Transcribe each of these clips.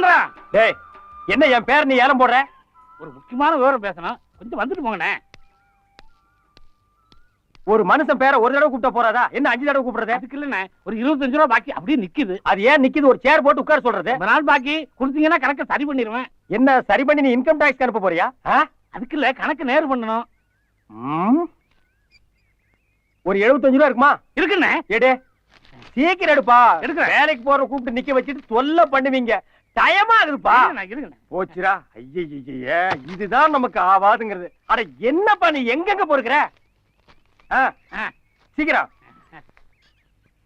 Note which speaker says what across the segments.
Speaker 1: சுந்தரம்.
Speaker 2: டேய், என்ன என் பேர் நீ ஏலம் போடுற?
Speaker 1: ஒரு முக்கியமான விவரம் பேசணும், கொஞ்சம் வந்துட்டு போங்கண்ணே.
Speaker 2: ஒரு மனுஷன் பேரை ஒரு தடவை கூப்பிட்ட போறாதா? என்ன 5 தடவை கூப்பிடுறது?
Speaker 1: அதுக்கு இல்லண்ணே, ஒரு 25 ரூபா பாக்கி அப்படியே நிக்குது.
Speaker 2: அது ஏன் நிக்குது? ஒரு சேர் போட்டு உட்கார சொல்றது.
Speaker 1: ரொம்ப நாள் பாக்கி கொடுத்தீங்கன்னா கணக்கை சரி பண்ணிடுவேன்.
Speaker 2: என்ன சரி பண்ணி நீ இன்கம் டாக்ஸ் அனுப்ப போறியா?
Speaker 1: அதுக்கு இல்ல, கணக்கு நேர் பண்ணணும்.
Speaker 2: ஒரு 75 ரூபா இருக்குமா?
Speaker 1: இருக்குண்ணே.
Speaker 2: எடு, சீக்கிரம் எடுப்பா.
Speaker 1: எடுக்கிறேன்.
Speaker 2: வேலைக்கு போற கூப்பிட்டு நிக்க வச்சுட்டு தொல்லை பண்ணுவீங்க. டயமா இருக்குப்பா. போச்சுரா. ஐய, இதுதான் நமக்கு ஆவாதுங்கிறது. அட என்னப்பா நீ எங்கெங்க போறீங்க? சீக்கிரம்.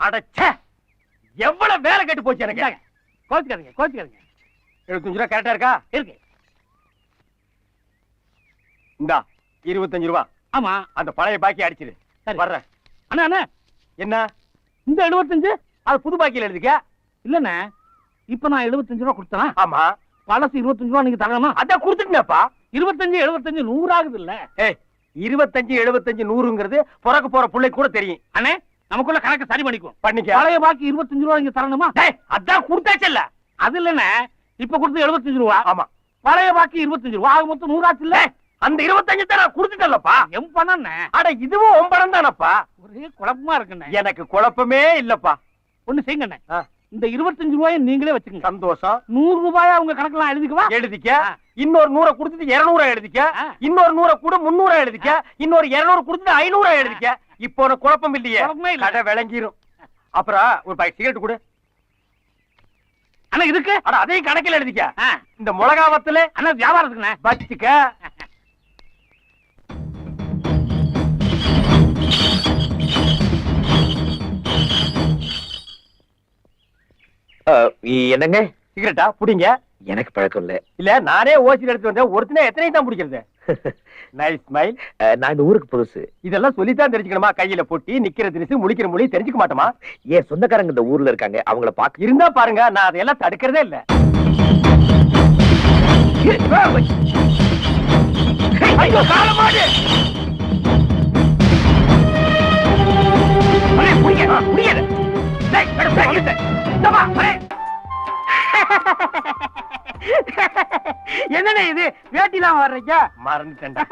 Speaker 2: அடச்சே, எவ்வளவு வேலை கெட்டு போச்சு எனக்கு.
Speaker 1: கோச்சுக்காதீங்க, கோச்சுக்காதீங்க.
Speaker 2: 75 ரூபா கரெக்டா இருக்கா?
Speaker 1: இருக்கு.
Speaker 2: இந்தா 25 ரூபா.
Speaker 1: ஆமா,
Speaker 2: அந்த பழைய பாக்கி அடிச்சிரு.
Speaker 1: சரி
Speaker 2: வர்றேன்.
Speaker 1: அண்ணா அண்ணா,
Speaker 2: என்ன
Speaker 1: இந்த 75?
Speaker 2: அது புது பாக்கியில எழுதிக்க.
Speaker 1: இல்லண்ணே, இப்ப நான் 75 ரூபா கொடுத்தேன்.
Speaker 2: ஆமா,
Speaker 1: பழசு 25 ரூபா நீங்க தரணுமா?
Speaker 2: அதான் கொடுத்துட்டேன்ப்பா.
Speaker 1: 25 75 100 ஆகுது இல்ல?
Speaker 2: 25 75 100ங்கிறது பிறக்க போற பிள்ளை கூட தெரியும்.
Speaker 1: அண்ணே, நமக்குள்ள கணக்கு சரி பண்ணிக்குவோம்.
Speaker 2: பண்ணிக்க.
Speaker 1: பழைய பாக்கி 25 ரூபா நீங்க தரணுமா?
Speaker 2: அதான் கொடுத்தாச்சு இல்ல?
Speaker 1: அது இல்லண்ணே, இப்ப கொடுத்து 75 ரூபா.
Speaker 2: ஆமா,
Speaker 1: பழைய பாக்கி 25 ரூபா, ஆக மொத்தம் 100 ஆச்சு இல்ல?
Speaker 2: அந்த 25 தான் நான் கொடுத்துட்டேன்லப்பா.
Speaker 1: எம் பண்ணே.
Speaker 2: அட இதுவும் உன் பணம் தானப்பா.
Speaker 1: ஒரே குழப்பமா இருக்குண்ணே.
Speaker 2: எனக்கு குழப்பமே இல்லப்பா.
Speaker 1: ஒண்ணு செய்யுங்கண்ணே, இந்த 25 ரூபாயை நீங்களே வச்சுக்கோங்க.
Speaker 2: சந்தோஷம்.
Speaker 1: 100 ரூபாயா உங்க கணக்கெல்லாம் எழுதிக்குவா?
Speaker 2: எழுதிக்க. இன்னொரு 100 கொடுத்துட்டு 200 எழுதிக்க. இன்னொரு 100 கூட 300 எழுதிக்க. இன்னொரு 200 கொடுத்துட்டு 500 எழுதிக்க. இப்போ உனக்கு குழப்பம் இல்லையே? கடை விளங்கிரும். அப்புறம் ஒரு பாக்கெட் சிகரெட் கொடு.
Speaker 1: அண்ணா இதுக்கு?
Speaker 2: அட அதையும் கணக்கில் எழுதிக்க. இந்த மிளகா வத்தல
Speaker 1: அண்ணா வியாபாரத்துக்குண்ணே
Speaker 2: வச்சுக்க.
Speaker 3: என்னங்க
Speaker 2: சிகரெட்டா புடிங்க.
Speaker 3: எனக்கு பழக்கம் இல்ல.
Speaker 2: இல்ல நானே ஓசில எடுத்து வந்தேன். ஒருத்தனே எத்தனை தான் பிடிக்கிறது? Nice smile.
Speaker 3: நான் இந்த ஊருக்கு புதுசு.
Speaker 2: இதெல்லாம் சொல்லித்தான் தெரிஞ்சுக்கணுமா? கையில பொட்டி, நிக்கிற திரிசு, முழிக்கிற மொழி தெரிஞ்சுக்க மாட்டோமா?
Speaker 3: ஏன் சொந்தக்காரங்க இந்த ஊர்ல இருக்காங்க, அவங்கள பாக்க
Speaker 2: இருந்தா பாருங்க. நான் அதையெல்லாம் தடுக்கிறதே இல்ல. ஐயோ காலமாடு.
Speaker 1: என்னண்ணே இது, வேட்டிலாம் வர்றீங்க?
Speaker 2: மறந்துட்டேன்டா.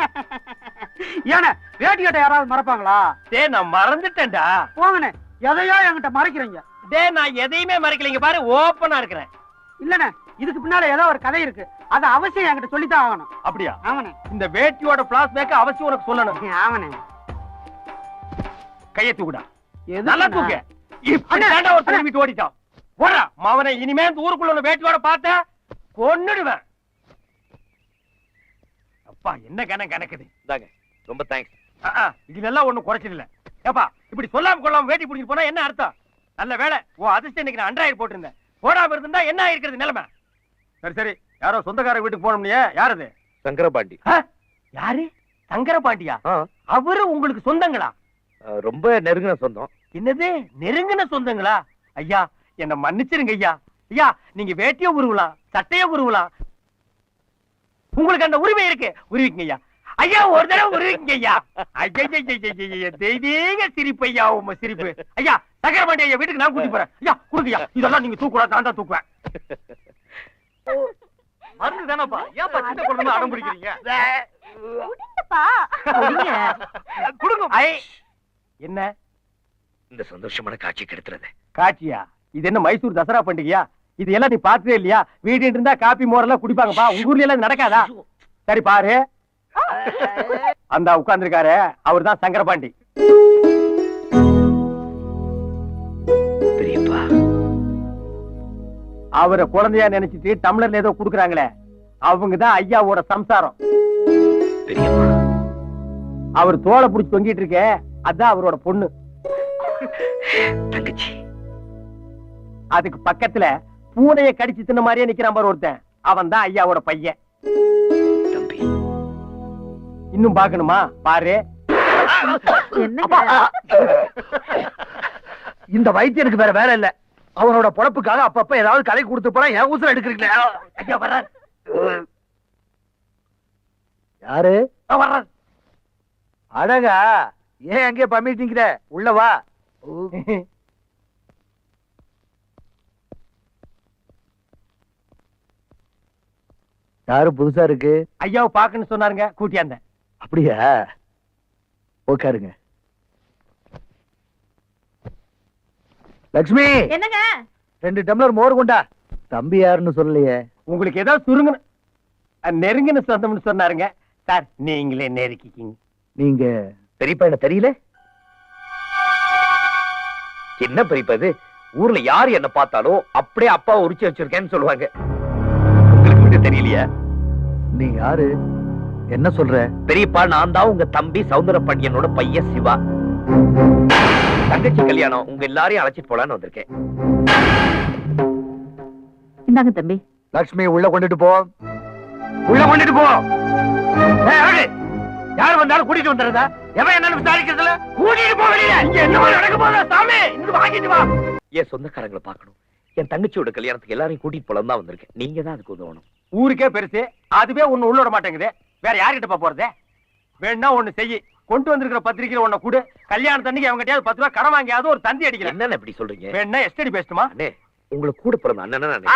Speaker 1: ஏன்னா வேட்டி கட்ட யாராவது மறப்பாங்களா?
Speaker 2: நான் மறந்துட்டேன்டா.
Speaker 1: போங்கண்ணே, எதையோ என்கிட்ட மறைக்கிறீங்க.
Speaker 2: நான் எதையுமே மறைக்கலைங்க பாரு, ஓப்பனா இருக்கிறேன்.
Speaker 1: இல்லண்ணே, இதுக்கு பின்னால ஏதோ ஒரு கதை இருக்கு, அது அவசியம் என்கிட்ட சொல்லித்தான் ஆகணும்.
Speaker 2: அப்படியா?
Speaker 1: ஆமாண்ணே.
Speaker 2: இந்த வேட்டியோட பிளாஸ்பேக் அவசியம் உனக்கு சொல்லணும்.
Speaker 1: ஆமாண்ணே.
Speaker 2: கையை தூக்குடா. நல்லா தூக்கு. இப்படி தாண்டா ஒரு திரும்பிட்டு ஓடிட்டான். போடா மவனை. இனிமே இந்த ஊருக்குள்ள உள்ள வேட்டியோட பார்த்த கொன்னுடுவேன். அப்பா என்ன கணக்குது.
Speaker 3: ரொம்ப தேங்க்ஸ்.
Speaker 2: இதுல ஒண்ணும் குறைச்சது இல்ல. ஏப்பா இப்படி சொல்லாம கொள்ளாம வேட்டி பிடிச்சிட்டு போனா என்ன அர்த்தம்? நல்ல வேலை ஓ அதிர்ஷ்டம் இன்னைக்கு நான் அன்றாயிரம் போட்டிருந்தேன். போடாம இருந்தா என்ன ஆயிருக்கிறது நிலைமை? சரி சரி, யாரோ சொந்தக்கார வீட்டுக்கு போனோம்னே. யார் அது?
Speaker 3: சங்கரபாண்டி.
Speaker 2: யாரு? சங்கரபாண்டியா? அவரு உங்களுக்கு சொந்தங்களா?
Speaker 3: ரொம்ப நெருங்கின சொந்தம்.
Speaker 2: என்னது நெருங்கின சொந்தங்களா? ஐயா என்ன மன்னிச்சிருங்க ஐயா. ஐயா நீங்க வேட்டிய உருவலாம், சட்டைய உருவலாம், உங்களுக்கு அந்த உரிமை இருக்கு. உருவிங்க ஐயா. ஐயா ஒரு தடவை உருவிங்க ஐயா. ஐயா தெய்வீக சிரிப்பு ஐயா உங்க சிரிப்பு. ஐயா சங்கரபாண்டி ஐயா வீட்டுக்கு நான் கூட்டி போறேன். ஐயா கொடுங்கய்யா. இதெல்லாம் நீங்க தூக்கூடாது, நான் தான் தூக்குவேன். மருந்து தானப்பா, ஏன்ப்பா சின்ன குழந்தை அடம் பிடிக்கிறீங்க? கொடுங்க. என்ன
Speaker 3: இந்த சந்தோஷமான காட்சி கெடுத்துறது?
Speaker 2: காட்சியா? இது என்ன மைசூர் தசரா பண்டிகையா? இது எல்லாம் நீ பார்த்ததே இல்லையா? வீடு இருந்தா காப்பி மோரெல்லாம் குடிப்பாங்கப்பா. உங்க ஊர்ல எல்லாம் நடக்காதா? சரி பாரு, அந்த உட்கார்ந்துருக்காரு அவர் தான் சங்கரபாண்டி.
Speaker 3: பெரியப்பா,
Speaker 2: அவரை குழந்தையா நினைச்சிட்டு டம்ளர்ல ஏதோ குடுக்குறாங்களே, அவங்கதான் ஐயாவோட சம்சாரம்.
Speaker 3: பெரியப்பா,
Speaker 2: அவர் தோலை புடிச்சு தொங்கிட்டு இருக்க, அதான் அவரோட பொண்ணு
Speaker 3: தங்கச்சி.
Speaker 2: அதுக்கு பக்கத்துல பூனைய கடிச்சு தின்ன மாதிரியே நிக்கிறான் பாரு ஒருத்தன், அவன் தான் ஐயாவோட பையன்.
Speaker 3: தம்பி
Speaker 2: இன்னும் பாக்கணுமா? பாரு.
Speaker 1: இந்த வைத்தியனுக்கு வேற வேலை இல்ல. அவனோட பொழப்புக்காக அப்பப்ப ஏதாவது கலை கொடுத்து போறா. என் ஊசல எடுக்கிறீங்களா?
Speaker 2: ஐயா வர்றார்.
Speaker 1: யாரு
Speaker 2: வர்றார்?
Speaker 1: அழகா, ஏன் அங்கே பம்மிட்டீங்கிற? உள்ள வா. யாரு புதுசா இருக்கு?
Speaker 2: ஐயாவை பாக்குன்னு சொன்னாருங்க, கூட்டியாந்த.
Speaker 1: அப்படியா? உட்காருங்க. லக்ஷ்மி,
Speaker 4: என்னங்க?
Speaker 1: 2 டம்ளர் மோர் கொண்டா. தம்பி யாருன்னு சொல்லலையே.
Speaker 2: உங்களுக்கு ஏதோ சுருங்க நெருங்கின சொந்தம்னு சொன்னாருங்க. சார் நீங்களே நெருக்கிக்கிங்க.
Speaker 1: நீங்க
Speaker 3: பெரியப்பா என்ன தெரியல? என்ன பெரியப்பா இது? ஊர்ல யாரு என்ன பார்த்தாலும் அப்படியே அப்பா உரிச்சு வச்சிருக்கேன்னு சொல்லுவாங்க. உங்களுக்கு மட்டும் தெரியலையா?
Speaker 1: நீ யாரு? என்ன சொல்ற?
Speaker 3: பெரியப்பா, நான் தான் உங்க தம்பி சௌந்தரபாண்டியனோட பையன் சிவா. தங்கச்சி கல்யாணம், உங்க எல்லாரையும் அழைச்சிட்டு போலான்னு வந்திருக்கேன்.
Speaker 4: இந்தாங்க தம்பி.
Speaker 1: லக்ஷ்மி, உள்ள கொண்டுட்டு போ. உள்ள கொண்டுட்டு போ.
Speaker 2: யார் வந்தாலும் கூட்டிட்டு வந்துடுறதா? எவன் என்னன்னு விசாரிக்கிறதுல கூட்டிட்டு போக வெளியில. இங்க என்ன நடக்க போதா சாமி? இங்க வாங்கிட்டு வா.
Speaker 3: என் சொந்தக்காரங்களை பார்க்கணும். என் தங்கச்சியோட கல்யாணத்துக்கு எல்லாரையும் கூட்டிட்டு போலாம் தான் வந்திருக்கேன். நீங்க தான் அதுக்கு உதவணும்.
Speaker 2: ஊருக்கே பெருசு, அதுவே ஒண்ணு உள்ள விட மாட்டேங்குது. வேற யார்கிட்ட போறது? வேணா ஒண்ணு செய்யி. கொண்டு வந்திருக்கிற பத்திரிக்கையில ஒண்ணு கூடு. கல்யாணத்தன்னைக்கு அவங்ககிட்டயாவது 10 ரூபாய் கடன் வாங்கியாவது ஒரு தந்தி அடிக்கல.
Speaker 3: என்னன்னு இப்படி சொல்றீங்க?
Speaker 2: வேணா எஸ்டடி பேசணுமா?
Speaker 3: அண்ணே, உங்களுக்கு கூட பிறந்த அண்ணன்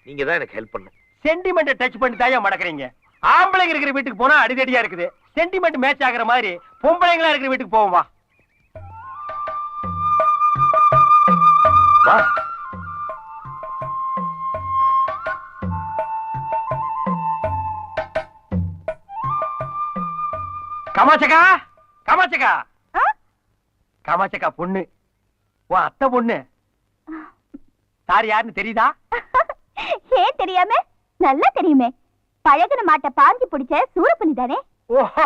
Speaker 3: நீங்க தான் எனக்கு ஹெல்ப் பண்ணும்.
Speaker 2: சென்டிமெண்ட் டச் பண்ணி தாயா மடக்குறீங்க. ஆம்பளைங்க இருக்கிற வீட்டுக்கு போனா அடிதடியா இருக்குது. சென்டிமெண்ட் மேட்ச் ஆகுற மாதிரி பொம்பளைங்களா இருக்கிற வீட்டுக்கு போவோம் வா. வா. காமாட்சக்கா, காமாட்சக்கா, காமாட்சக்கா பொண்ணு, உன் அத்தை பொண்ணு. சார் யாருன்னு தெரியுதா?
Speaker 4: ஏன் தெரியாம? நல்லா தெரியுமே. பழகுன மாட்ட பாஞ்சி பிடிச்ச சூரப்பனி தானே.
Speaker 2: ஓஹோ,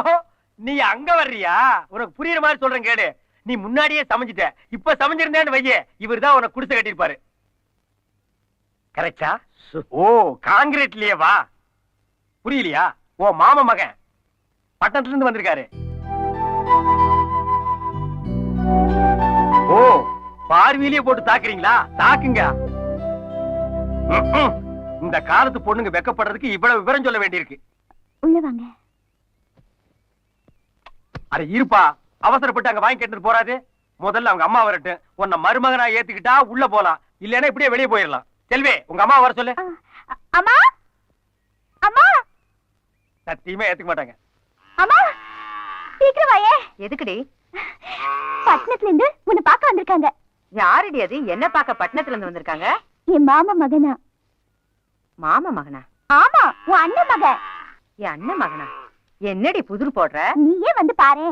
Speaker 2: நீ அங்க வர்றியா? உனக்கு புரியுற மாதிரி சொல்றேன் கேளு. நீ முன்னாடியே சமைஞ்சிட்ட. இப்ப சமைஞ்சிருந்தேன்னு வையே, இவர்தான் உனக்கு குடிசை கட்டிருப்பாரு. கரெக்டா? ஓ, காங்கிரீட்லயே வா. புரியலையா? ஓ மாமா மகன் பட்டணத்துல இருந்து வந்திருக்காரு. ஓ, பார்வையிலேயே போட்டு தாக்குறீங்களா? தாக்குங்க. இந்த காலத்து பொண்ணுங்க வெக்கப்படுறதுக்கு இவ்வளவு விவரம் சொல்ல வேண்டியிருக்கு.
Speaker 4: உள்ள வாங்க.
Speaker 2: அட இருப்பா, அவசரப்பட்டு அங்க வாங்கி கேட்டு போறாது. முதல்ல அவங்க அம்மா வரட்டும். உன்னை மருமகனா ஏத்துக்கிட்டா உள்ள போலாம், இல்லன்னா இப்படியே வெளியே போயிடலாம். செல்வே, உங்க அம்மா வர சொல்லு.
Speaker 4: அம்மா, அம்மா.
Speaker 2: சத்தியமா ஏத்துக்க மாட்டாங்க.
Speaker 4: அம்மா, சீக்கிரம் வாயே. எதுக்குடி? பட்டணத்துல இருந்து உன்னை பார்க்க வந்திருக்காங்க.
Speaker 5: யாருடி அது? என்ன பார்க்க பட்டணத்துல இருந்து வந்திருக்காங்க?
Speaker 4: என் மாமா மகனா.
Speaker 5: மாமா மகனா?
Speaker 4: ஆமா, உன் அண்ணன் மகன்.
Speaker 5: என் அண்ணன் மகனா? என்னடி புதிர் போடுற?
Speaker 4: நீயே வந்து பாரு.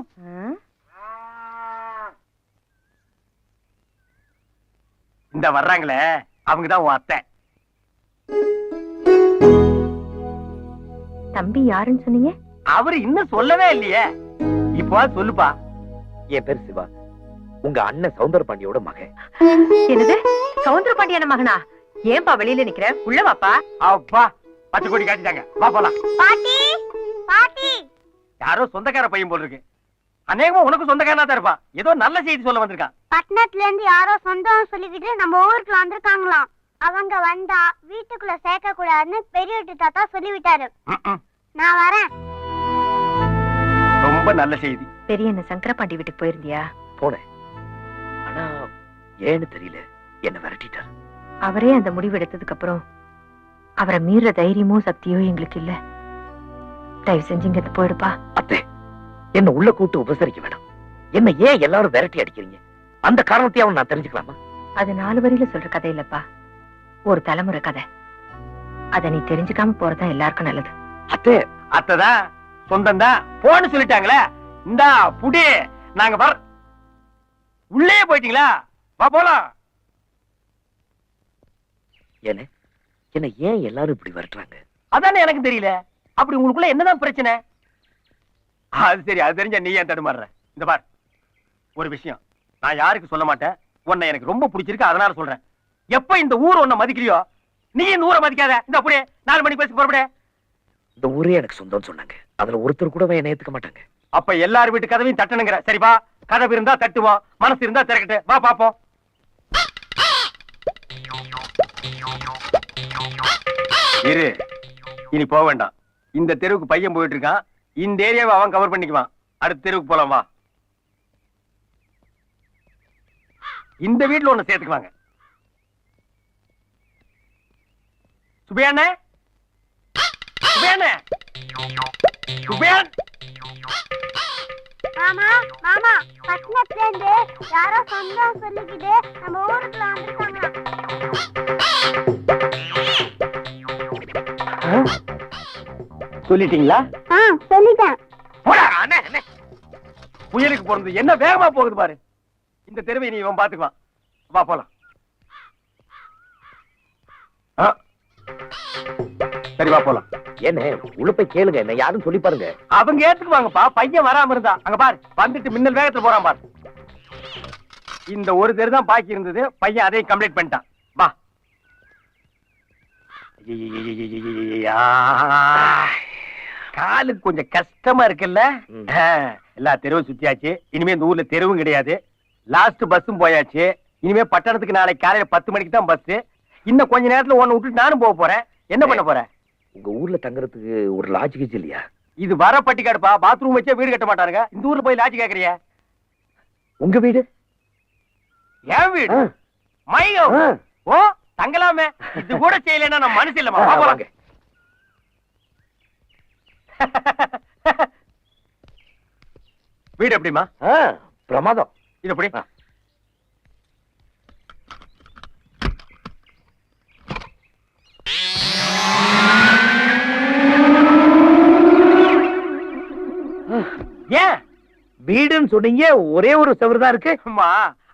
Speaker 2: இந்த வர்றாங்களே, அவங்கதான் உன் அத்தை.
Speaker 5: தம்பி யாருன்னு சொன்னீங்க?
Speaker 2: அவரு இன்னும் சொல்லவே இல்லையே. இப்போ சொல்லுப்பா.
Speaker 3: என் பேர் சிவா, உங்க அண்ணன் சௌந்தரபாண்டியோட மகன்.
Speaker 5: என்னது? சௌந்தர பாண்டியான மகனா? ஏன்பா வெளியில நிக்கிற? உள்ள வாப்பா.
Speaker 2: அப்பா, பச்சை கொடி காட்டிட்டாங்க. வா போலாம்.
Speaker 4: பாட்டி, பாட்டி.
Speaker 2: யாரோ சொந்தக்கார பையன் போல இருக்கு. அநேகமா உனக்கு சொந்தக்காரனா தான் இருப்பான். ஏதோ நல்ல செய்தி சொல்ல வந்திருக்கான்.
Speaker 4: பட்டணத்துல இருந்து யாரோ சொந்தம் சொல்லிக்கிட்டு நம்ம ஊருக்கு வந்திருக்காங்களாம். அவங்க வந்தா வீட்டுக்குள்ள சேர்க்க கூடாதுன்னு பெரிய வீட்டு தாத்தா சொல்லிவிட்டாரு. நான் வரேன்.
Speaker 2: ரொம்ப நல்ல செய்தி.
Speaker 5: பெரிய என்ன சங்கரபாண்டி வீட்டுக்கு போயிருந்தியா?
Speaker 3: போனேன், ஆனா ஏன்னு தெரியல, என்ன விரட்டிட்டார்.
Speaker 5: அவரே அந்த முடிவு எடுத்ததுக்கு அப்புறம் அவரை மீற தைரியமோ சக்தியோ எங்களுக்கு இல்ல. தயவு செஞ்சு இங்க போயிடுப்பா.
Speaker 3: அத்தை, என்ன உள்ள கூட்டு உபசரிக்க வேண்டாம். என்ன ஏன் எல்லாரும் விரட்டி அடிக்கிறீங்க? அந்த காரணத்தையாவும் நான் தெரிஞ்சுக்கலாமா?
Speaker 5: அது 4 வரியில சொல்ற கதை இல்லப்பா, ஒரு தலைமுறை கதை. அத நீ தெரிஞ்சுக்காம போறதா எல்லாருக்கும் நல்லது.
Speaker 3: அத்தை,
Speaker 2: அத்தைதான் சொந்தம் தான் போன்னு சொல்லிட்டாங்களே. இந்தா புடி, நாங்க வர. உள்ளே போயிட்டீங்களா? வா போலாம்.
Speaker 3: என்ன ஏன் எல்லாரும் இப்படி விரட்டுறாங்க?
Speaker 2: அதானே எனக்கு தெரியல. அப்படி உங்களுக்குள்ள என்னதான் பிரச்சனை? அது சரி, அது தெரிஞ்சா நீ ஏன் தடுமாறுற? இந்த பார், ஒரு விஷயம் நான் யாருக்கு சொல்ல மாட்டேன். உன்னை எனக்கு ரொம்ப பிடிச்சிருக்கு, அதனால சொல்றேன். எப்ப இந்த ஊர் உன்னை மதிக்கலையோ, நீ இந்த ஊரை மதிக்காத. இந்த அப்படியே 4 மணிக்கு பேசி போறப்படே.
Speaker 3: இந்த ஊரே எனக்கு சொந்தம்னு சொன்னாங்க. அதுல ஒருத்தர் கூட என்ன ஏத்துக்க மாட்டாங்க.
Speaker 2: அப்ப எல்லார் வீட்டு கதவையும் தட்டணுங்கிற. சரிப்பா, கதவு இருந்தா தட்டுவோம், மனசு இருந்தா திறக்கட்டு. வா பாப்போம். இரு, இனி போக வேண்டாம். இந்த தெருவுக்கு பையன் போயிட்டு இருக்கான். இந்த ஏரியாவை அவன் கவர் பண்ணிக்குவான். அடுத்த தெருவுக்கு போலாம் வா. இந்த வீட்டுல ஒண்ணு சேர்த்துக்குவாங்க. சுபையாண்ணே, சுபியான்
Speaker 4: மாமா மாமா பட்டணத்துல இருந்து யாரோ சொந்தம் சொல்லிக்கிட்டு நம்ம ஊருக்குள்ள வந்திருக்காங்களாம்.
Speaker 2: சொல்லிட்டீங்களா?
Speaker 4: சொல்லிட்டேன்.
Speaker 2: போடா, அண்ணே, அண்ணே. புயலுக்கு பிறந்து என்ன வேகமா போகுது பாரு. இந்த தெருவை நீ இவன் பாத்துக்குவான். வா போலாம். ஆ. சரி வா போலாம்.
Speaker 3: என்ன உள்ள போய் கேளுங்க, என்ன யாரும் சொல்லி பாருங்க.
Speaker 2: அவங்க ஏத்துக்குவாங்கப்பா. பையன் வராம இருந்தா அங்க பாரு, வந்துட்டு மின்னல் வேகத்துல போறான் பாரு. இந்த ஒரு தெரு தான் பாக்கி இருந்தது. பையன் அதையும் கம்ப்ளீட் பண்ணிட்டான். வா. காலுக்கு கொஞ்சம் கஷ்டமா இருக்குல்ல? எல்லா தெருவும் சுத்தியாச்சு. இனிமே இந்த ஊர்ல தெருவும் கிடையாது. லாஸ்ட் பஸ்ஸும் போயாச்சு. இனிமே பட்டணத்துக்கு நாளைக்கு காலையில 10 மணிக்கு தான் பஸ். இன்னும் கொஞ்ச நேரத்துல ஒன்னு விட்டுட்டு நானும் போக போறேன். என்ன பண்ண போற?
Speaker 3: உங்க ஊர்ல தங்குறதுக்கு ஒரு லாட்ஜ் கிச்சு இல்லையா?
Speaker 2: இது வர பட்டிக்காடுப்பா. பாத்ரூம் வச்சே வீடு கட்ட மாட்டாருங்க. இந்த ஊர்ல போய் லாட்ஜ் கேக்குறிய?
Speaker 3: உங்க வீடு?
Speaker 2: என் வீடு? மையோ? ஓ, தங்கலாமே. இது கூட செய்யலைன்னா நான் மனசு இல்லமா. வாங்க. வீடு எப்படிமா?
Speaker 3: பிரமாதம்.
Speaker 2: இது எப்படி? ஏன்
Speaker 3: வீடுன்னு சொன்னீங்க, ஒரே ஒரு செவரு தான் இருக்கு.
Speaker 2: அம்மா,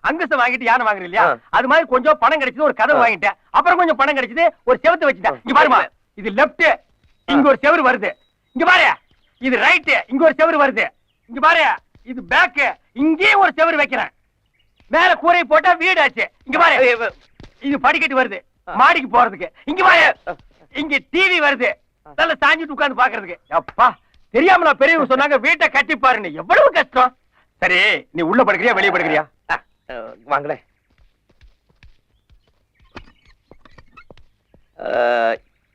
Speaker 2: அங்கசம் வாங்கிட்டு யானை வாங்குற இல்லையா? அது மாதிரி கொஞ்சம் பணம் கிடைச்சது, ஒரு கதவு வாங்கிட்டேன். அப்புறம் கொஞ்சம் பணம் கிடைச்சது, ஒரு செவத்தை வச்சுட்டேன். இங்க பாருமா, இது லெப்ட், இங்க ஒரு செவரு வருது. இங்க பாரு, இது ரைட், இங்க ஒரு செவரு வருது. இங்க பாரு, இது பேக், இங்கே ஒரு செவரு வைக்கிறேன். மேல கூரை போட்டா வீடு ஆச்சு. இங்க பாரு, இது படிக்கட்டு வருது மாடிக்கு போறதுக்கு. இங்க பாரு, இங்க டிவி வருது, நல்ல சாஞ்சிட்டு உட்கார்ந்து பாக்குறதுக்கு. அப்பா, தெரியாமல பெரியவங்க சொன்னாங்க வீட்டை கட்டி பாருன்னு. எவ்வளவு கஷ்டம். சரி, நீ உள்ள படுக்கிறியா வெளியே படுக்கிறியா?
Speaker 3: வாங்களே.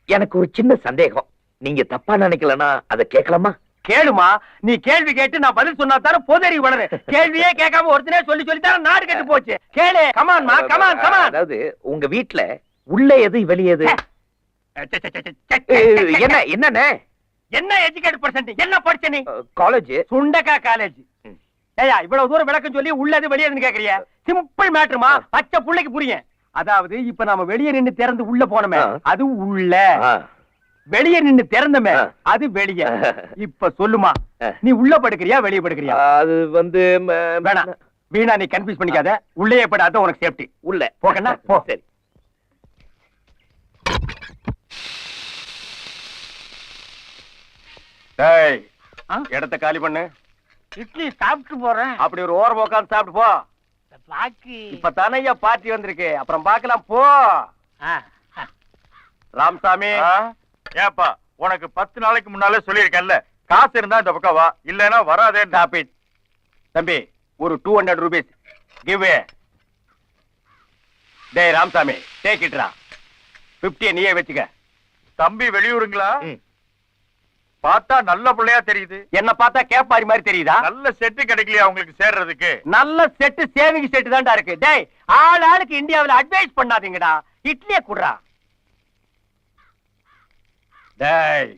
Speaker 3: எனக்கு ஒரு சின்ன சந்தேகம். நீங்க தப்பா நினைக்கலன்னா அதை கேட்கலாமா?
Speaker 2: கேளுமா. நீ கேள்வி கேட்டு நான் பதில் சொன்னா தானே பொதறி வளரு. கேள்வியே கேட்காம ஒருத்தனே சொல்லி சொல்லி தானே நாடு கெட்டு போச்சு. கேளு. கமான்மா, கமான் கமான்.
Speaker 3: அதாவது உங்க வீட்டுல உள்ள எது வெளியே எது? என்ன என்னண்ணே?
Speaker 2: என்ன எஜுகேட் பர்சன்ட்? என்ன படிச்ச நீ?
Speaker 3: காலேஜ்.
Speaker 2: சுண்டக்கா காலேஜ். ஏயா, இவ்வளவு தூரம் விளக்கம் சொல்லி உள்ளது வெளியேதுன்னு கேக்குறியா? சிம்பிள் மேட்டர்மா, பச்சை புள்ளைக்கு புரியும். அதாவது இப்ப நாம வெளியே நின்னு திறந்து உள்ள போனோமே, அது உள்ள. வெளியே நின்னு திறந்தமே, அது வெளியே. இப்ப சொல்லுமா, நீ உள்ள படுக்கிறியா வெளியே படுக்கிறியா?
Speaker 3: அது வந்து
Speaker 2: வேணாம், வீணா நீ கன்ஃபியூஸ் பண்ணிக்காத. உள்ளே படாத, உனக்கு சேஃப்டி.
Speaker 3: உள்ள
Speaker 2: போகண்ணா, போ.
Speaker 3: சரி.
Speaker 2: டேய், இடத்த காலி பண்ணு.
Speaker 1: இட்லி சாப்பிட்டு போறேன்.
Speaker 2: அப்படி ஒரு ஓரம் உட்கார்ந்து சாப்பிட்டு போ.
Speaker 1: பாக்கி
Speaker 2: இப்ப தானையா பார்ட்டி வந்திருக்கு, அப்புறம் பார்க்கலாம் போ. ராமசாமி,
Speaker 6: ஏப்பா, உனக்கு 10 நாளைக்கு முன்னாலே சொல்லியிருக்கேன்ல, காசு இருந்தா இந்த பக்கம் வா, இல்லனா வராதே.
Speaker 2: Stop it. தம்பி, ஒரு 200 rupees கிவ். டேய் ராமசாமி, டேக் இட்ரா. 50 நீயே வச்சுக்க.
Speaker 6: தம்பி வெளியூருங்களா? பார்த்தா நல்ல பிள்ளையா தெரியுது.
Speaker 2: என்ன பார்த்தா கேப்பாரி மாதிரி தெரியுதா?
Speaker 6: நல்ல செட்டு கிடைக்கலையா உங்களுக்கு சேர்றதுக்கு?
Speaker 2: நல்ல செட்டு, சேவிங் செட்டு தான்டா இருக்கு. டேய், ஆள் ஆளுக்கு இந்தியாவுல அட்வைஸ் பண்ணாதீங்கடா. இட்லியே குடுறா. டேய்,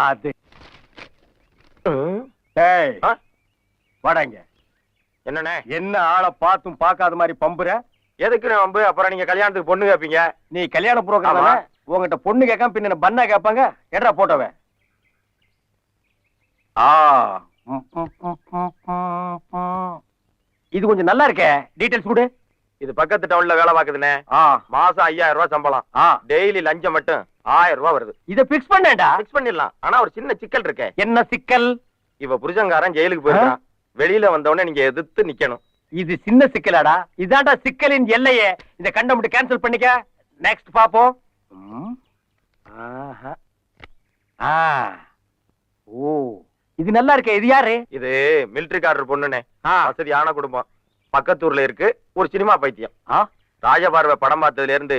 Speaker 2: அது டேய், வாடாங்க.
Speaker 6: என்னண்ணே?
Speaker 2: என்ன ஆளை பார்த்தும் பார்க்காத மாதிரி பம்புற?
Speaker 6: எதுக்கு வம்பு? அப்புறம் நீங்க கல்யாணத்துக்கு பொண்ணு கேப்பீங்க.
Speaker 2: நீ கல்யாண புரோகிராம் தானே? உங்ககிட்ட பொண்ணு கேட்காம பின்ன பண்ணா கேட்பாங்க. எடா போட்டோவே. இது கொஞ்சம் நல்லா இருக்கே. டீடைல்ஸ் கொடு.
Speaker 6: இது பக்கத்து டவுன்ல வேலை பாக்குதுண்ணே. மாசம் 5000 ரூபாய் சம்பளம். டெய்லி லஞ்சம் மட்டும் 1000 ரூபாய் வருது.
Speaker 2: இத பிக்ஸ் பண்ணேன்டா.
Speaker 6: பிக்ஸ் பண்ணிடலாம். ஆனா ஒரு சின்ன சிக்கல் இருக்கே.
Speaker 2: என்ன சிக்கல்?
Speaker 6: இவ புருஷங்காரன் ஜெயிலுக்கு போயிருக்கான். வெளியில வந்தவொடனே நீங்க எதிர்த்து நிக்கணும்.
Speaker 2: இது சின்ன சிக்கலாடா. இதான்டா சிக்கலின் எல்லையே. இந்த கண்டமிட்டு கேன்சல் பண்ணிக்க. நெக்ஸ்ட் பாப்போம். ஓ, இது நல்லா இருக்கே. இது யாரு?
Speaker 6: இது மிலிட்டரிக்காரர் பொண்ணுனே. வசதியான குடும்பம். பக்கத்தூர்ல இருக்கு. ஒரு சினிமா பைத்தியம். ராஜபார்வை படம் பார்த்ததுல இருந்து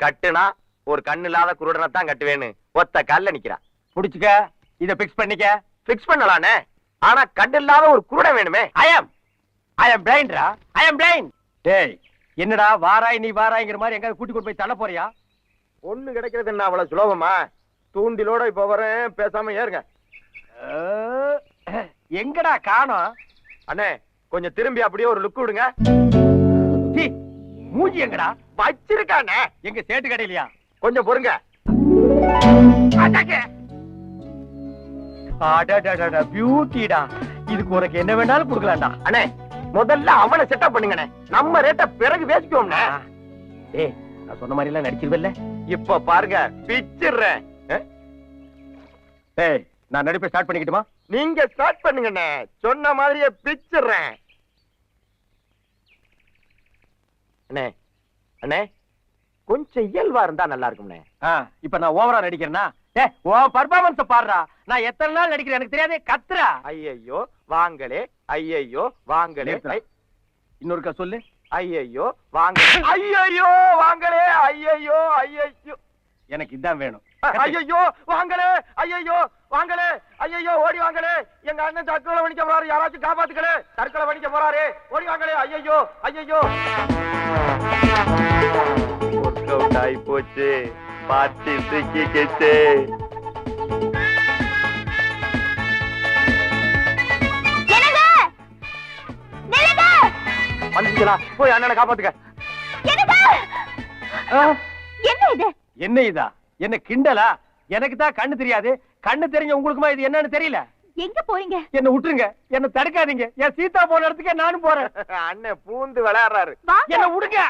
Speaker 6: கட்டுனா ஒரு கண்ணு இல்லாத குருடனை தான் கட்டுவேன்னு ஒத்த கால்ல நிக்கிறா.
Speaker 2: புடிச்சுக்க. இத பிக்ஸ் பண்ணிக்க.
Speaker 6: பிக்ஸ் பண்ணலானே, ஆனா கண்ணு இல்லாத ஒரு குருடன் வேணுமே.
Speaker 2: ஐ அம் பிளைண்ட் ரா. ஐ அம் பிளைண்ட். டேய், என்னடா வாராய் நீ வாராய்ங்கிற மாதிரி எங்க கூட்டி கொண்டு போய் தள்ள போறியா?
Speaker 6: பொண்ணு கிடைக்கிறது என்ன அவ்வளவு சுலபமா? தூண்டிலோட இப்ப வரேன், பேசாம ஏறுங்க.
Speaker 2: எங்கடா காணோம்?
Speaker 6: அண்ணே கொஞ்சம் திரும்பி அப்படியே ஒரு லுக் விடுங்க.
Speaker 2: சீ, மூஞ்சி எங்கடா?
Speaker 6: வச்சிருக்கானே
Speaker 2: எங்க சேட்டு கடையிலயா?
Speaker 6: கொஞ்சம் பொறுங்க.
Speaker 2: பியூட்டிடா, இதுக்கு உனக்கு என்ன வேணாலும் கொடுக்கலாம்டா.
Speaker 6: அண்ணே முதல்ல அவனை செட்டப் பண்ணுங்கண்ணே, நம்ம ரேட்ட பிறகு பேசிக்கோம்ண்ணே.
Speaker 2: ஏய், நான் சொன்ன மாதிரி எல்லாம் நடிச்சிருவல்ல?
Speaker 6: இப்ப பாருங்க பிச்சிடுறேன்.
Speaker 2: ஏய், நான் நடிப்பை ஸ்டார்ட் பண்ணிக்கிட்டுமா?
Speaker 6: நீங்க ஸ்டார்ட் பண்ணுங்கண்ணே, சொன்ன மாதிரியே பிச்சிடுறேன். அண்ணே அண்ணே கொஞ்சம் இயல்பா இருந்தா நல்லா இருக்கும்ண்ணே.
Speaker 2: இப்ப நான் ஓவரா நடிக்கிறேன்னா? ஏய், உன் பர்ஃபார்மன்ஸ் பாருடா. நான் எத்தனை நாள் நடிக்கிறேன் எனக்கு தெரியாதே, கத்துறா.
Speaker 6: ஐயையோ வாங்களே, ஐயையோ வாங்களே.
Speaker 2: இன்னொருக்கா சொல்லு.
Speaker 6: ஐயையோ வாங்களே, ஐயையோ வாங்களே, ஐயையோ ஐயையோ.
Speaker 2: எனக்கு இதான் வேணும்.
Speaker 6: ஐயையோ வாங்களே, ஐயையோ வாங்களே, ஐயையோ ஓடி வாங்களே. எங்க அண்ணன் தற்கொலை பண்ணிக்க போறாரு, யாராச்சும் காப்பாத்துக்கலே. தற்கொலை பண்ணிக்க போறாரு, ஓடி வாங்களே. ஐயையோ ஐயையோ. ஒர்க் அவுட் ஆயி போச்சு, பார்ட்டி சிக்கிக்கிச்சு. வந்துச்சுங்களா? போய் அண்ணனை காப்பாத்துக்க.
Speaker 4: என்ன இது?
Speaker 2: என்ன இதா? என்ன கிண்டலா? எனக்கு தான் கண்ணு தெரியாது, கண்ணு தெரிஞ்ச உங்களுக்குமா இது என்னன்னு தெரியல?
Speaker 4: எங்க போறீங்க?
Speaker 2: என்ன விட்டுருங்க, என்ன தடுக்காதீங்க. என் சீதா போன இடத்துக்கே நானும் போறேன்.
Speaker 6: அண்ணன் பூந்து விளையாடுறாரு.
Speaker 2: என்ன விடுங்க,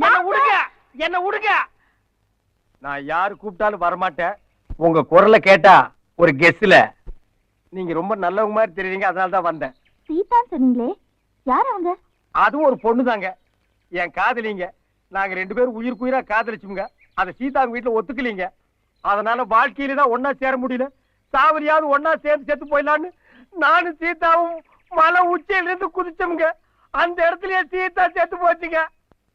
Speaker 2: என்ன விடுங்க, என்ன விடுங்க. நான் யாரு கூப்பிட்டாலும் வரமாட்டேன். உங்க குரலை கேட்டா ஒரு கெஸ்ல நீங்க ரொம்ப நல்லவங்க மாதிரி தெரியுறீங்க, அதனால தான் வந்தேன்.
Speaker 4: சீதான் சொன்னீங்களே, யார் அவங்க?
Speaker 2: அதுவும் ஒரு பொண்ணு தாங்க, என் காதலிங்க. நாங்க 2 பேரும் உயிருக்குயிரா காதலிச்சுங்க. அதை சீதாங்க வீட்டுல ஒத்துக்கலீங்க. அதனால வாழ்க்கையில தான் ஒன்னா சேர முடியல. சாவரியாவது ஒன்னா சேர்ந்து செத்து போயிடலான்னு நானும் சீதாவும் மலை உச்சியில இருந்து குதிச்சோம்ங்க. அந்த இடத்துலயே சீதா செத்து போச்சுங்க.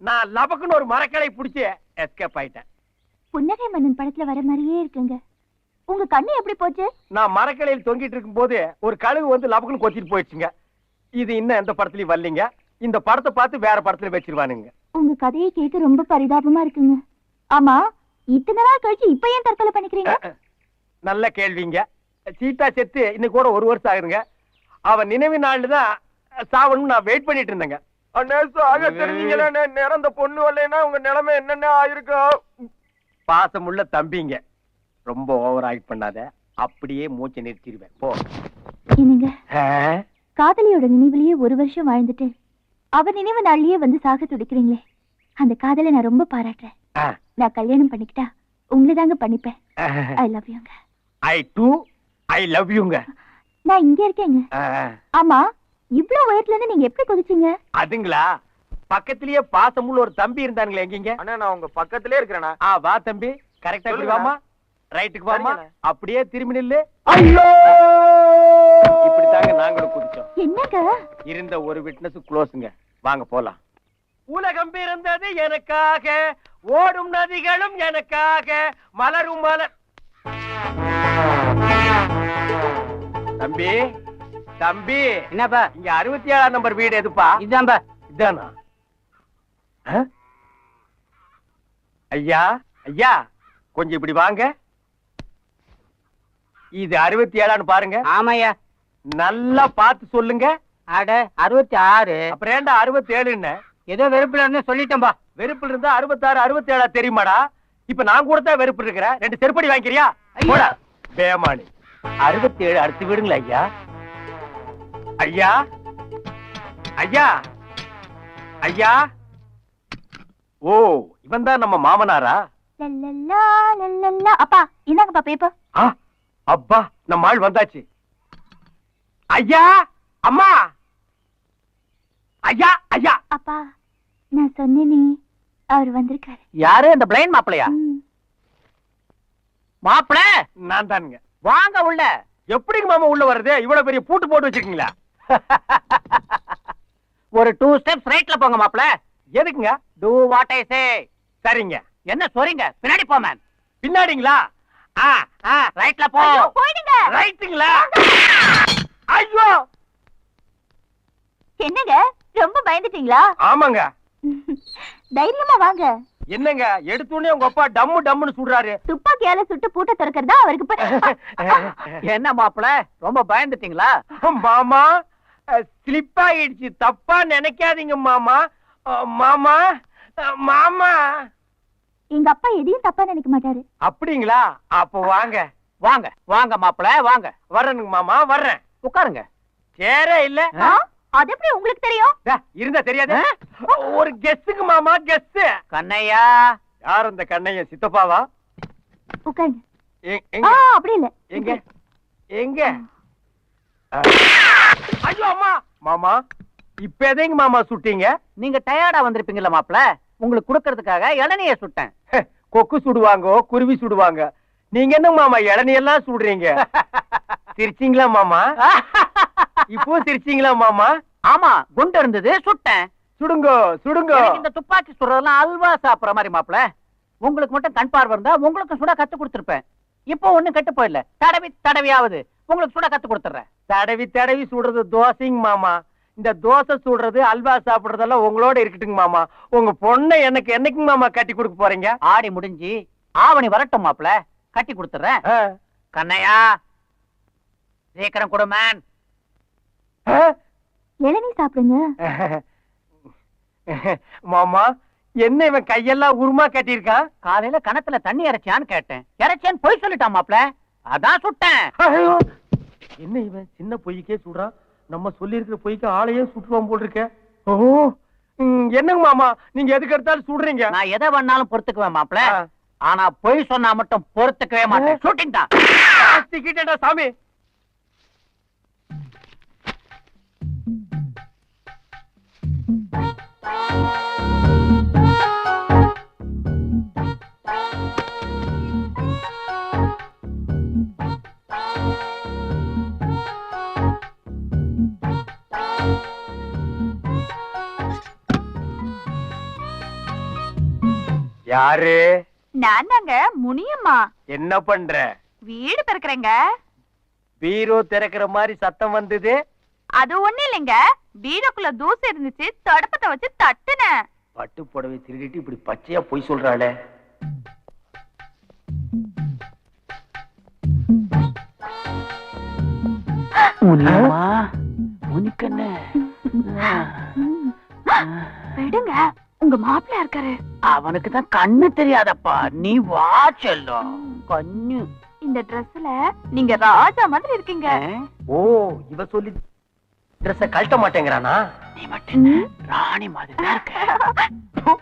Speaker 2: நான் லபக்குன்னு ஒரு மரக்கடை பிடிச்சி எஸ்கேப் ஆயிட்டேன்.
Speaker 4: புன்னகை மன்னன் படத்துல வர மாதிரியே இருக்குங்க. உங்க கண்ணு எப்படி போச்சு?
Speaker 2: நான் மரக்கடையில் தொங்கிட்டு இருக்கும் போது ஒரு கழுகு வந்து லபக்குன்னு கொத்திட்டு போயிடுச்சுங்க. இது இன்னும் எந்த படத்துலயும் வரலீங்க. இந்த படத்தை பார்த்து வேற படத்துல வச்சிருவானுங்க.
Speaker 4: உங்க கதையை கேட்க ரொம்ப பரிதாபமா இருக்குங்க. ஆமா, இத்தனை நாள் கழிச்சு இப்ப ஏன் தற்கொலை பண்ணிக்கிறீங்க?
Speaker 2: நல்ல கேள்விங்க. சீதா செத்து இன்னைக்கு கூட 1 வருஷம் ஆகுதுங்க. அவன் நினைவு நாள்ல தான் சாவணும் நான் வெயிட் பண்ணிட்டு இருந்தேங்க.
Speaker 6: அண்ணே சாக தெரிஞ்சீங்களே, நிறந்த பொண்ணு வரலைன்னா உங்க நிலைமை என்னென்ன ஆயிருக்கும்?
Speaker 2: பாசமுள்ள தம்பிங்க, ரொம்ப ஓவர் ஆக்ட் பண்ணாத, அப்படியே மூச்சை நிறுத்திடுவேன். போ.
Speaker 4: என்னங்க, காதலியோட நினைவுலயே 1 வருஷம் வாழ்ந்துட்டு அவ நினைவு நாள்லயே வந்து சாக துடிக்கிறீங்களே, அந்த காதலை நான் ரொம்ப பாராட்டுறேன். நான் கல்யாணம் பண்ணிக்கிட்டா உங்களை தாங்க பண்ணிப்பேன். ஐ லவ் யூங்க.
Speaker 2: ஐ லவ் யூங்க.
Speaker 4: நான் இங்க இருக்கேங்க. ஆமா, இவ்ளோ உயரத்துல இருந்து நீங்க எப்படி குதிச்சீங்க?
Speaker 2: அதுங்களா, பக்கத்திலேயே பாசமுள்ள ஒரு தம்பி இருந்தானுங்களே. எங்கீங்க?
Speaker 6: அண்ணா நான் உங்க பக்கத்திலே இருக்கிறேனா?
Speaker 2: வா தம்பி, கரெக்டா இப்படி வாமா, ரைட்டுக்கு வாமா, அப்படியே திரும்பி நில்லு.
Speaker 6: ஐயோ,
Speaker 2: இப்படித்தாங்க நாங்களும் குதிச்சோம்.
Speaker 4: என்னங்க?
Speaker 2: இருந்த ஒரு விட்னஸ் க்ளோஸ்ங்க. வாங்க போலாம். உலகம் பிறந்தது எனக்காக, ஓடும் நதிகளும் எனக்காக, மலரும் மலர். தம்பி தம்பி, என்னப்பா இங்க 67ஆம் நம்பர் வீடு எதுப்பா? இதான்பா. இதானா? ஐயா ஐயா, கொஞ்சம் இப்படி வாங்க. இது 67ஆன்னு பாருங்க.
Speaker 7: ஆமாய்யா.
Speaker 2: நல்லா பார்த்து சொல்லுங்க.
Speaker 7: அட 66.
Speaker 2: அப்புறம் ஏன்டா 67ன்னு?
Speaker 7: ஏதோ வெறுப்புல இருந்து சொல்லிட்டேன்பா.
Speaker 2: வெறுப்புல இருந்தா 66 67 தெரியுமாடா? இப்ப நான் கூட தான் வெறுப்பு இருக்கிறேன். 2 செருப்படி வாங்கிக்கிறியா? போடா பேமானி. 67 அடுத்து விடுங்களா ஐயா. ஐயா ஐயா ஐயா. ஓ, இவன் தான் நம்ம மாமனாரா?
Speaker 4: லல்லல்லா லல்லல்லா. அப்பா இந்தாங்கப்பா பேப்பர்.
Speaker 2: அப்பா, நம்ம ஆள் வந்தாச்சு. ஐயா, அம்மா, ஐயா ஐயா.
Speaker 4: அப்பா, நான் சொன்னேனே, அவர் வந்திருக்காரு.
Speaker 7: யாரு? அந்த பிளைன் மாப்பிளையா? மாப்பிள
Speaker 2: நான் தானுங்க.
Speaker 7: வாங்க உள்ள.
Speaker 2: எப்படிங்க மாமா உள்ள வர்றது? இவ்வளவு பெரிய பூட்டு போட்டு வச்சிருக்கீங்களா?
Speaker 7: ஒரு 2 ஸ்டெப்ஸ் ரைட்ல போங்க மாப்பிள.
Speaker 2: எதுக்குங்க?
Speaker 7: டு வாட் ஐ சே.
Speaker 2: சரிங்க.
Speaker 7: என்ன சொல்றீங்க? பின்னாடி போ மேன்.
Speaker 2: பின்னாடிங்களா?
Speaker 7: ரைட்ல போ.
Speaker 4: போயிடுங்க.
Speaker 2: ரைட்டுங்களா? ஐயோ,
Speaker 4: என்னங்க, ரொம்ப பயந்துட்டீங்களா?
Speaker 2: ஆமாங்க.
Speaker 4: தைரியமா வாங்க.
Speaker 2: என்னங்க எடுத்தோடனே உங்க அப்பா டம்மு டம்முன்னு சுடுறாரு.
Speaker 4: துப்பாக்கியால சுட்டு பூட்ட திறக்கிறதா அவருக்கு
Speaker 7: என்ன மாப்பிள ரொம்ப பயந்துட்டீங்களா?
Speaker 2: மாமா ஸ்லிப் ஆயிடுச்சு, தப்பா நினைக்காதீங்க மாமா. மாமா மாமா.
Speaker 4: எங்க அப்பா எதையும் தப்பா நினைக்க மாட்டாரு.
Speaker 2: அப்படிங்களா? அப்ப வாங்க
Speaker 7: வாங்க வாங்க மாப்பிள வாங்க.
Speaker 2: வர்றேனுங்க மாமா, வர்றேன்.
Speaker 7: உட்காருங்க.
Speaker 2: சேரே இல்ல.
Speaker 4: அது எப்படி உங்களுக்கு தெரியும்?
Speaker 2: இருந்தா தெரியாது. ஒரு கெஸ்ஸுக்கு மாமா, கெஸ்.
Speaker 7: கண்ணையா.
Speaker 2: யார் அந்த கண்ணைய? சித்தப்பாவா?
Speaker 4: உட்காருங்க. அப்படி இல்ல.
Speaker 2: எங்க எங்க? ஐயோ அம்மா. மாமா இப்ப எதைங்க மாமா சுட்டீங்க?
Speaker 7: நீங்க டயர்டா வந்திருப்பீங்கல்ல மாப்பிள, உங்களுக்கு கொடுக்கறதுக்காக இளநிய சுட்டேன்.
Speaker 2: கொக்கு சுடுவாங்க, குருவி சுடுவாங்க. நீங்க என்ன மாமா இளநியெல்லாம் சுடுறீங்க? சிரிச்சீங்களா மாமா? இப்போ சிரிச்சீங்களா மாமா?
Speaker 7: ஆமா, குண்டு இருந்தது சுட்டேன்.
Speaker 2: சுடுங்க சுடுங்க.
Speaker 7: எனக்கு இந்த துப்பாக்கி சுடுறதெல்லாம் அல்வா சாப்பிடுற மாதிரி மாப்பிள. உங்களுக்கு மட்டும் கண் பார்வை இருந்தா உங்களுக்கு சுட கத்து கொடுத்திருப்பேன். இப்போ ஒண்ணும் கெட்டு போயிடல. தடவி தடவியாவது உங்களுக்கு சுட கத்து கொடுத்துறேன்.
Speaker 2: தடவி தடவி சுடுறது தோசைங்க மாமா. இந்த தோசை சுடுறது அல்வா சாப்பிடுறதெல்லாம் உங்களோட இருக்கட்டுங்க மாமா. உங்க பொண்ணை எனக்கு என்னைக்கு மாமா கட்டி கொடுக்க போறீங்க?
Speaker 7: ஆடி முடிஞ்சு ஆவணி வரட்டும் மாப்பிள, கட்டி கொடுத்துறேன். கண்ணையா சீக்கிரம் கொடு மேன்.
Speaker 4: இளநீ சாப்பிடுங்க.
Speaker 2: மாமா என்ன இவன் கையெல்லாம் உருமா கட்டியிருக்கான்?
Speaker 7: காலையில கணத்துல தண்ணி இறைச்சான்னு கேட்டேன். இறைச்சேன்னு பொய் சொல்லிட்டான் மாப்பிள, அதான் சுட்டேன்.
Speaker 2: என்ன இவன் சின்ன பொய்க்கே சுடுறான்? நம்ம சொல்லி இருக்கிற பொய்க்கு ஆளையே சுட்டுவான் போல் இருக்க. ஓ என்னங்க மாமா நீங்க எதுக்கு எடுத்தாலும் சுடுறீங்க?
Speaker 7: நான் எதை வேணாலும் பொறுத்துக்குவேன் மாப்பிள, ஆனா பொய் சொன்னா மட்டும் பொறுத்துக்கவே மாட்டேன். ஷூட்டிங் தான்.
Speaker 2: சிக்கிட்டேடா சாமி. யாரு?
Speaker 4: நான் தாங்க முனியம்மா.
Speaker 2: என்ன பண்ற?
Speaker 4: வீடு பெருக்கிறேங்க.
Speaker 2: பீரோ திறக்கிற மாதிரி சத்தம் வந்தது.
Speaker 4: அது ஒண்ணு இல்லைங்க, பீரோக்குள்ள தூசு இருந்துச்சு, தடுப்பத்தை வச்சு தட்டுனேன்.
Speaker 2: பட்டு புடவை திருடிட்டு இப்படி பச்சையா பொய் சொல்றாளே.
Speaker 7: முனியம்மா முனிக்கண்ணு.
Speaker 4: விடுங்க, உங்க மாப்பிள்ள இருக்காரு.
Speaker 7: அவனுக்கு தான் கண்ணு தெரியாதப்பா, நீ வா செல்லும். கண்ணு
Speaker 4: இந்த ட்ரெஸ்ல நீங்க ராஜா மாதிரி இருக்கீங்க.
Speaker 2: ஓ இவ சொல்லி ட்ரெஸ்ஸ கழட்ட மாட்டேங்கிறானா?
Speaker 7: நீ மட்டும் ராணி மாதிரி தான் இருக்க.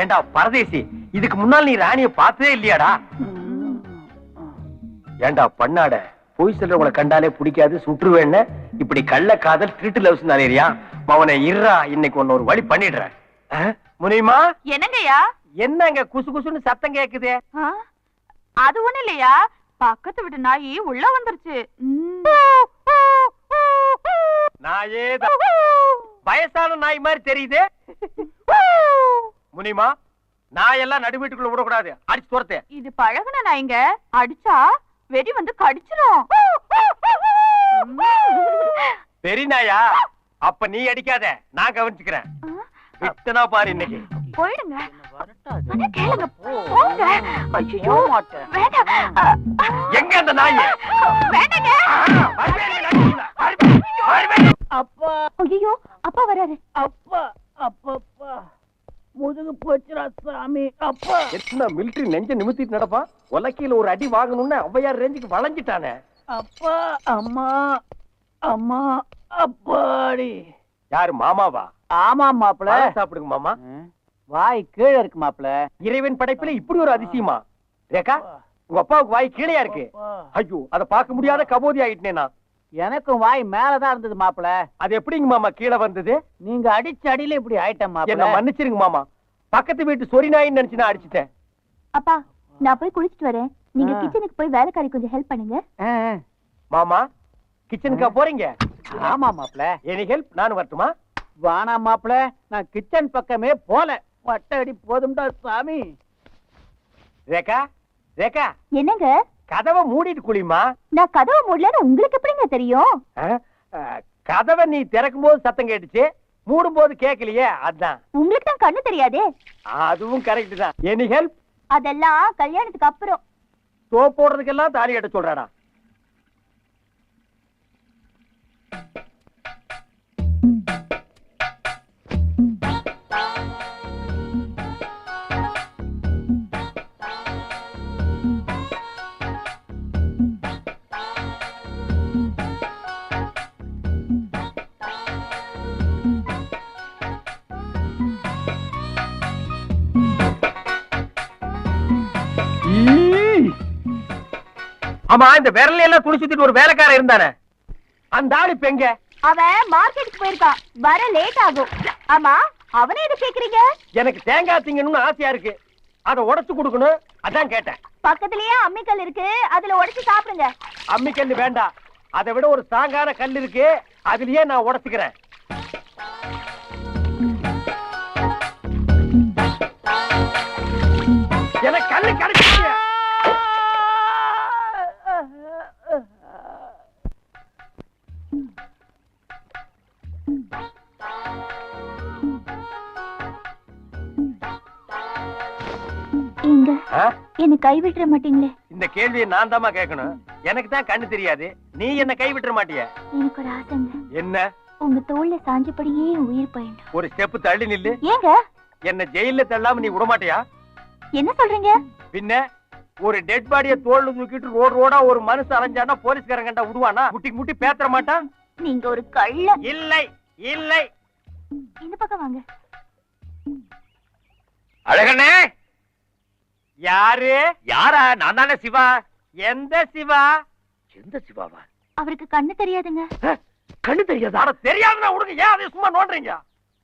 Speaker 2: ஏண்டா பரதேசி, இதுக்கு முன்னால் நீ ராணிய பார்த்ததே இல்லையாடா? ஏண்டா பண்ணாட, பொய் சொல்றவங்களை கண்டாலே பிடிக்காது, சுற்றுவேன்னு இப்படி கள்ள காதல் திருட்டு லவ்ஸ் நிறையா. அவனை இருறா, இன்னைக்கு ஒன்னு ஒரு வழி பண்ணிடுறேன். முனியுமா.
Speaker 4: என்னங்கய்யா?
Speaker 2: என்னங்க குசு குசுன்னு சத்தம் கேக்குது?
Speaker 4: அது ஒண்ணு இல்லையா, பக்கத்து வீட்டு நாயி உள்ள வந்துருச்சு.
Speaker 2: நாயே வயசான நாய் மாதிரி தெரியுது. முனியுமா, நாயெல்லாம் நடு வீட்டுக்குள்ள விடக்கூடாது, அடிச்சு துரத்து.
Speaker 4: இது பழகுன நாய்ங்க, அடிச்சா வெடி வந்து கடிச்சிரும்.
Speaker 2: பெரிய நாயா? அப்ப நீ அடிக்காத, நான் கவனிச்சுக்கிறேன். விட்டனா பாரு இன்னைக்கு.
Speaker 4: போயிடுங்க. அண்ணா கேளுங்க, போங்க. ஐயோ வேண்டாம்.
Speaker 2: எங்க அந்த நாய்?
Speaker 4: வேண்டாங்க.
Speaker 7: அப்பா
Speaker 4: ஐயோ அப்பா வராரு.
Speaker 7: அப்பா அப்பா முதுகு போச்சுடா சாமி. அப்பா
Speaker 2: எத்தனை மிலிட்டரி நெஞ்ச நிமித்திட்டு நடப்பா. உலக்கையில ஒரு அடி வாங்கணும்னு ஔவையார் ரேஞ்சுக்கு வளைஞ்சிட்டானே.
Speaker 7: அப்பா அம்மா அம்மா அப்பாடி.
Speaker 2: யாரு மாமாவா?
Speaker 7: ஆமா மாப்பிள.
Speaker 2: சாப்பிடுங்க மாமா.
Speaker 7: வாய் கீழே இருக்கு மாப்பிள.
Speaker 2: இறைவன் படைப்புல இப்படி ஒரு அதிசயமா? ரேகா, உங்க அப்பாவுக்கு வாய் கீழையா இருக்கு. ஐயோ, அத பார்க்க முடியாத கபோதி ஆயிட்டேனா.
Speaker 7: எனக்கும் வாய் மேலதான் இருந்தது மாப்பிள.
Speaker 2: அது எப்படிங்க மாமா கீழே வந்தது?
Speaker 7: நீங்க அடிச்ச அடியில இப்படி ஆயிட்டேன் மாப்பிள.
Speaker 2: என்ன மன்னிச்சிருங்க மாமா, பக்கத்து வீட்டு சொரி நாயின்னு நினைச்சு நான் அடிச்சிட்டேன்.
Speaker 4: அப்பா நான் போய் குளிச்சிட்டு வரேன், நீங்க கிச்சனுக்கு போய் வேலைக்காரி கொஞ்சம் ஹெல்ப் பண்ணுங்க.
Speaker 2: மாமா கிச்சனுக்கா போறீங்க?
Speaker 7: ஆமா மாப்பிள.
Speaker 2: Any help? நான் வரட்டுமா?
Speaker 7: வானா மாப்பிள, நான் கிச்சன் பக்கமே போல. வட்ட அடி போதும்டா சாமி.
Speaker 2: ரேகா ரேகா,
Speaker 4: என்னங்க?
Speaker 2: கதவை மூடிட்டு குளிமா.
Speaker 4: நான் கதவை மூடலன்னு உங்களுக்கு எப்படிங்க தெரியும்?
Speaker 2: கதவை நீ திறக்கும் போது சத்தம் கேட்டுச்சு, மூடும்போது கேட்கலையே அதான்.
Speaker 4: உங்களுக்கு தான் கண்ணு தெரியாதே.
Speaker 2: அதுவும் கரெக்ட் தான். Any help?
Speaker 4: அதெல்லாம் கல்யாணத்துக்கு அப்புறம்.
Speaker 2: சோப் போடுறதுக்கெல்லாம் தாலி கட்ட சொல்றாடா. ஆமா, இந்த விரல எல்லாம் துணி சுத்திட்டு ஒரு வேலைக்காரன் இருந்தானே, அந்த ஆளு இப்ப எங்க?
Speaker 4: அவன் மார்க்கெட்டுக்கு போயிருக்கான், வர லேட் ஆகும். ஆமா, அவனே எது கேக்குறீங்க?
Speaker 2: எனக்கு தேங்காய் திங்கணும்னு ஆசையா இருக்கு, அத உடைச்சு கொடுக்கணும், அதான் கேட்டேன்.
Speaker 4: பக்கத்துலயே அம்மிக்கல் இருக்கு, அதுல உடைச்சு சாப்பிடுங்க.
Speaker 2: அம்மிக்கல் வேண்டாம், அதை விட ஒரு ஸ்ட்ராங்கான கல் இருக்கு, அதுலயே நான் உடைச்சுக்கிறேன். எனக்கு கல்லு கிடைச்சிருச்சு.
Speaker 4: இங்க என்ன கைவிட்டுற மாட்டீங்களே?
Speaker 2: இந்த கேள்வியை நான் தாமா கேட்கணும். எனக்கு தான் கண்ணு தெரியாது, நீ என்ன கைவிட்டுற மாட்டிய?
Speaker 4: எனக்கு ஒரு ஆசைங்க.
Speaker 2: என்ன?
Speaker 4: உங்க தோல்ல சாஞ்சபடியே உயிர் போயிடும்.
Speaker 2: ஒரு ஸ்டெப் தள்ளி நில்லு.
Speaker 4: ஏங்க
Speaker 2: என்ன ஜெயில தள்ளாம நீ விட மாட்டியா?
Speaker 4: என்ன சொல்றீங்க?
Speaker 2: பின்ன ஒரு டெட் பாடிய தோல்ல தூக்கிட்டு ரோடு ரோடா ஒரு மனுஷன் அலைஞ்சானா போலீஸ்காரன் கண்டா விடுவானா? முட்டி முட்டி பேத்தற மாட்டான்.
Speaker 4: நீங்க ஒரு கள்ள.
Speaker 2: இல்லை இல்லை.
Speaker 4: இந்த பக்கம் வாங்க.
Speaker 3: அழகண்ணே.
Speaker 2: யாரு?
Speaker 3: யாரா? நான் தானே சிவா.
Speaker 2: எந்த சிவா?
Speaker 3: எந்த சிவாவா?
Speaker 4: அவருக்கு கண்ணு தெரியாதுங்க.
Speaker 3: கண்ணு தெரியாதா?
Speaker 2: அட தெரியாதுன்னா உனக்கு ஏன் அதை சும்மா நோண்டுறீங்க?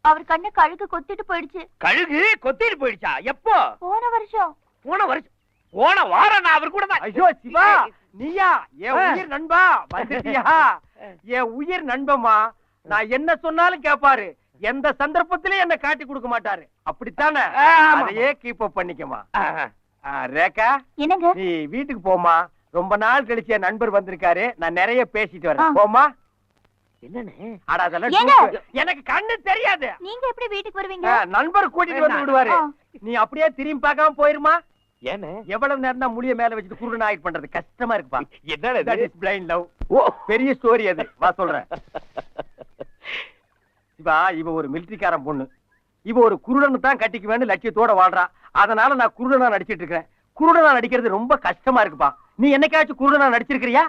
Speaker 4: அவர் கண்ணு கழுகு கொத்திட்டு போயிடுச்சு.
Speaker 3: கழுகு கொத்திட்டு போயிடுச்சா? எப்போ?
Speaker 4: போன வருஷம்.
Speaker 3: போன வாரம் நான் அவர் கூட தான்.
Speaker 2: ஐயோ சிவா, நீயா? என் உயிர் நண்பா வந்துட்டியா? என் உயிர் நண்பமா, நான் என்ன சொன்னாலும் கேட்பாரு, எந்த சந்தர்ப்பத்திலயும் என்ன காட்டி கொடுக்க மாட்டாரு, அப்படித்தானே? அதையே கீப் அப் பண்ணிக்கமா. ரேகா,
Speaker 4: என்னங்க?
Speaker 2: நீ வீட்டுக்கு போமா, ரொம்ப நாள் கழிச்சு என் நண்பர் வந்திருக்காரு, நான் நிறைய பேசிட்டு வரேன். போமா.
Speaker 3: என்னன்னு?
Speaker 2: அட அதெல்லாம்
Speaker 4: ஏங்க?
Speaker 2: எனக்கு கண்ணு தெரியாது.
Speaker 4: நீங்க எப்படி வீட்டுக்கு வருவீங்க?
Speaker 2: நண்பர் கூட்டிட்டு வந்து விடுவாரு. நீ அப்படியே திரும்பி பார்க்காம போயிருமா?
Speaker 3: ஏன்னு?
Speaker 2: எவ்வளவு நேரம் தான் முடிய மேல வச்சுட்டு குருடன் ஆயிட் பண்றது கஷ்டமா இருக்குப்பா.
Speaker 3: என்னது?
Speaker 2: That is blind love. ஓ, பெரிய ஸ்டோரி அது. வா சொல்றேன். சிவா, இவ ஒரு மிலிட்டரிக்காரன் பொண்ணு. இவ ஒரு குருடனை தான் கட்டிக்குவேன்னு லட்சியத்தோட வாழ்றா. அதனால நான் குருடனா நடிச்சிட்டு இருக்கேன். குருடனா நடிக்கிறது ரொம்ப கஷ்டமா இருக்குப்பா. நீ என்னைக்காச்சும் குருடனா நடிச்சிருக்கிறியா?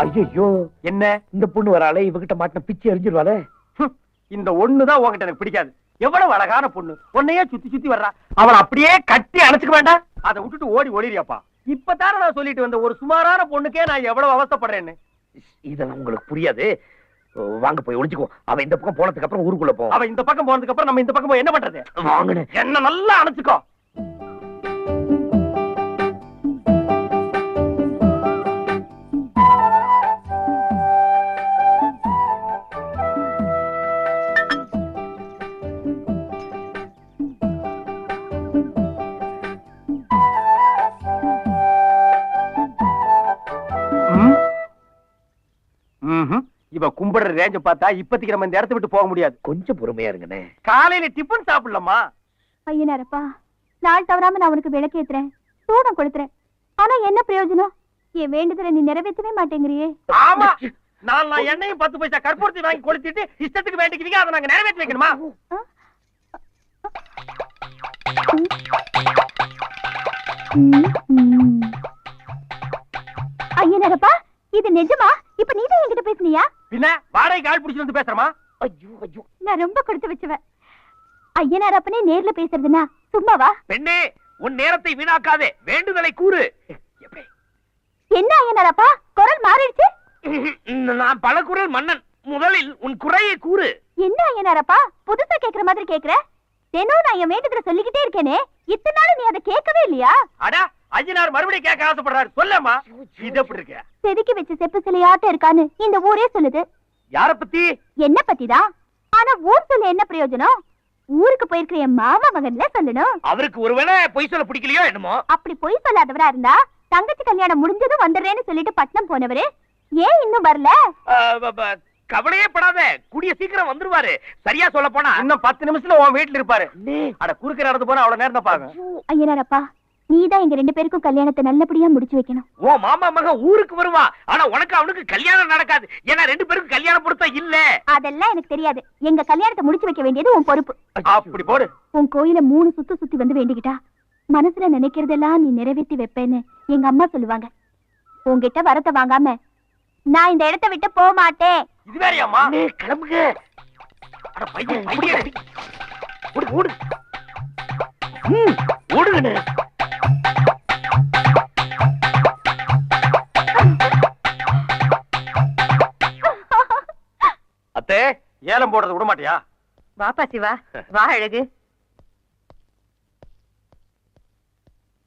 Speaker 3: ஐயோ,
Speaker 2: என்ன
Speaker 3: இந்த பொண்ணு வராளே, இவகிட்ட மாட்டின பிச்சு எரிஞ்சிருவாளே.
Speaker 2: இந்த ஒண்ணுதான் உன்கிட்ட எனக்கு பிடிக்காது. எவ்வளவு அழகான பொண்ணு, உன்னையே சுத்தி சுத்தி வர்றா. அவளை அப்படியே கட்டி அணைச்சுக்க வேண்டாம்? அதை விட்டுட்டு ஓடி ஓடிறியாப்பா? இப்பதானே நான் சொல்லிட்டு வந்த ஒரு சுமாரான பொண்ணுக்கே நான் எவ்வளவு அவஸ்தைப்படுறேன்னு.
Speaker 3: இதெல்லாம் உங்களுக்கு புரியாது. வாங்க போய் ஒளிச்சுக்கோ. அவ இந்த பக்கம் போனதுக்கு அப்புறம் ஊருக்குள்ள போ.
Speaker 2: அவ இந்த பக்கம் போனதுக்கு அப்புறம் நம்ம இந்த பக்கம் போய் என்ன பண்றது?
Speaker 3: வாங்கன்னு
Speaker 2: என்ன நல்லா அணைச்சுக்கோ. இவ கும்பிடுற ரேஞ்ச பார்த்தா இப்போதைக்கு நம்ம இந்த இடத்தை விட்டு போக முடியாது.
Speaker 3: கொஞ்சம் பொறுமையா இருங்கண்ணே.
Speaker 2: காலையில டிபன் சாப்பிடலாமா?
Speaker 4: ஐயனாரப்பா, நாள் தவறாம நான் உனக்கு விளக்கேத்துறேன், சூடம் கொடுத்துறேன். ஆனா என்ன பிரயோஜனம்? என் வேண்டுதலை நீ நிறைவேற்றவே மாட்டேங்கிறியே.
Speaker 2: ஆமா, நான் எண்ணெயும் 10 பைசா கற்பூரத்தை வாங்கி கொளுத்திட்டு இஷ்டத்துக்கு வேண்டிக்குவீங்க, அதை நாங்க நிறைவேற்றி வைக்கணுமா?
Speaker 4: ஐயனாரப்பா, இது நிஜமா? இப்ப நீதான் என்கிட்ட பேசுனியா?
Speaker 2: பின்ன வாடகைக்கு ஆள் பிடிச்சு வந்து பேசுறமா?
Speaker 3: ஐயோ,
Speaker 4: நான் ரொம்ப கொடுத்து வச்சுவேன். ஐயனாரப்பனே நேர்ல பேசுறதுனா சும்மாவா?
Speaker 3: பெண்ணே, உன் நேரத்தை வீணாக்காதே, வேண்டுதலை கூறு.
Speaker 4: என்ன ஐயனாரப்பா, குரல் மாறிடுச்சு?
Speaker 3: நான் பல குரல் மன்னன். முதலில் உன் குறையை கூறு.
Speaker 4: என்ன ஐயனாரப்பா, புதுசா கேக்குற மாதிரி கேக்குற? தினம் நான் என் வேண்டுதலை சொல்லிக்கிட்டே இருக்கேனே, இத்தனை நாள் நீ அதை கேட்கவே இல்லையா?
Speaker 2: அடா, ஐயனார் மறுபடியும் கேட்க ஆசைப்படுறாரு, சொல்லமா. இது எப்படி இருக்க?
Speaker 4: செதுக்கி வச்ச செப்பு சிலையாட்ட இருக்கான்னு இந்த ஊரே சொல்லுது.
Speaker 2: யார பத்தி?
Speaker 4: என்ன பத்திதான். ஆனா ஊர் சொல்ல என்ன பிரயோஜனம்? ஊருக்கு போயிருக்கிற என் மாமா மகன்ல சொல்லணும்.
Speaker 3: அவருக்கு ஒருவேளை பொய் சொல்ல பிடிக்கலையோ என்னமோ.
Speaker 4: அப்படி பொய் சொல்லாதவரா இருந்தா தங்கச்சி கல்யாணம் முடிஞ்சதும் வந்துடுறேன்னு சொல்லிட்டு பட்னம் போனவரு ஏன் இன்னும் வரல?
Speaker 3: கவலையே படாத, கூடிய சீக்கிரம் வந்துருவாரு. சரியா சொல்ல போனா
Speaker 2: இன்னும் 10 நிமிஷத்துல உன் வீட்டுல இருப்பாரு. அட குறுக்க நடந்து போனா அவ்வளவு நேரம் தான் பாருங்க.
Speaker 4: ஐயனாரப்பா, நீதான் எங்க 2 பேருக்கும் கல்யாணத்தை நல்லபடியா முடிச்சு வைக்கணும்.
Speaker 3: ஓ மாமா மகன் ஊருக்கு வருவா, ஆனா உனக்கு அவனுக்கு கல்யாணம் நடக்காது. ஏன்னா 2 பேருக்கும் கல்யாண பொருத்தம் இல்ல.
Speaker 4: அதெல்லாம் எனக்கு தெரியாது. எங்க கல்யாணத்தை முடிச்சு வைக்க வேண்டியது உன் பொறுப்பு.
Speaker 2: அப்படி போடு.
Speaker 4: உன் கோயில 3 சுத்தி வந்து வேண்டிக்கிட்டா மனசுல நினைக்கிறதெல்லாம் நீ நிறைவேற்றி வைப்பேன்னு எங்க அம்மா சொல்லுவாங்க. உன்கிட்ட வரத்தை வாங்காம நான் இந்த இடத்தை விட்டு போக மாட்டேன்.
Speaker 2: இது வேறையாம்மா?
Speaker 3: கிளம்புங்க. அட பையன் பையன் ஓடு ஓடு. ஓடுங்கண்ணே.
Speaker 2: அத்தே, ஏலம் போடுறது விட மாட்டியா?
Speaker 5: வாப்பா சிவா, வா அழகு.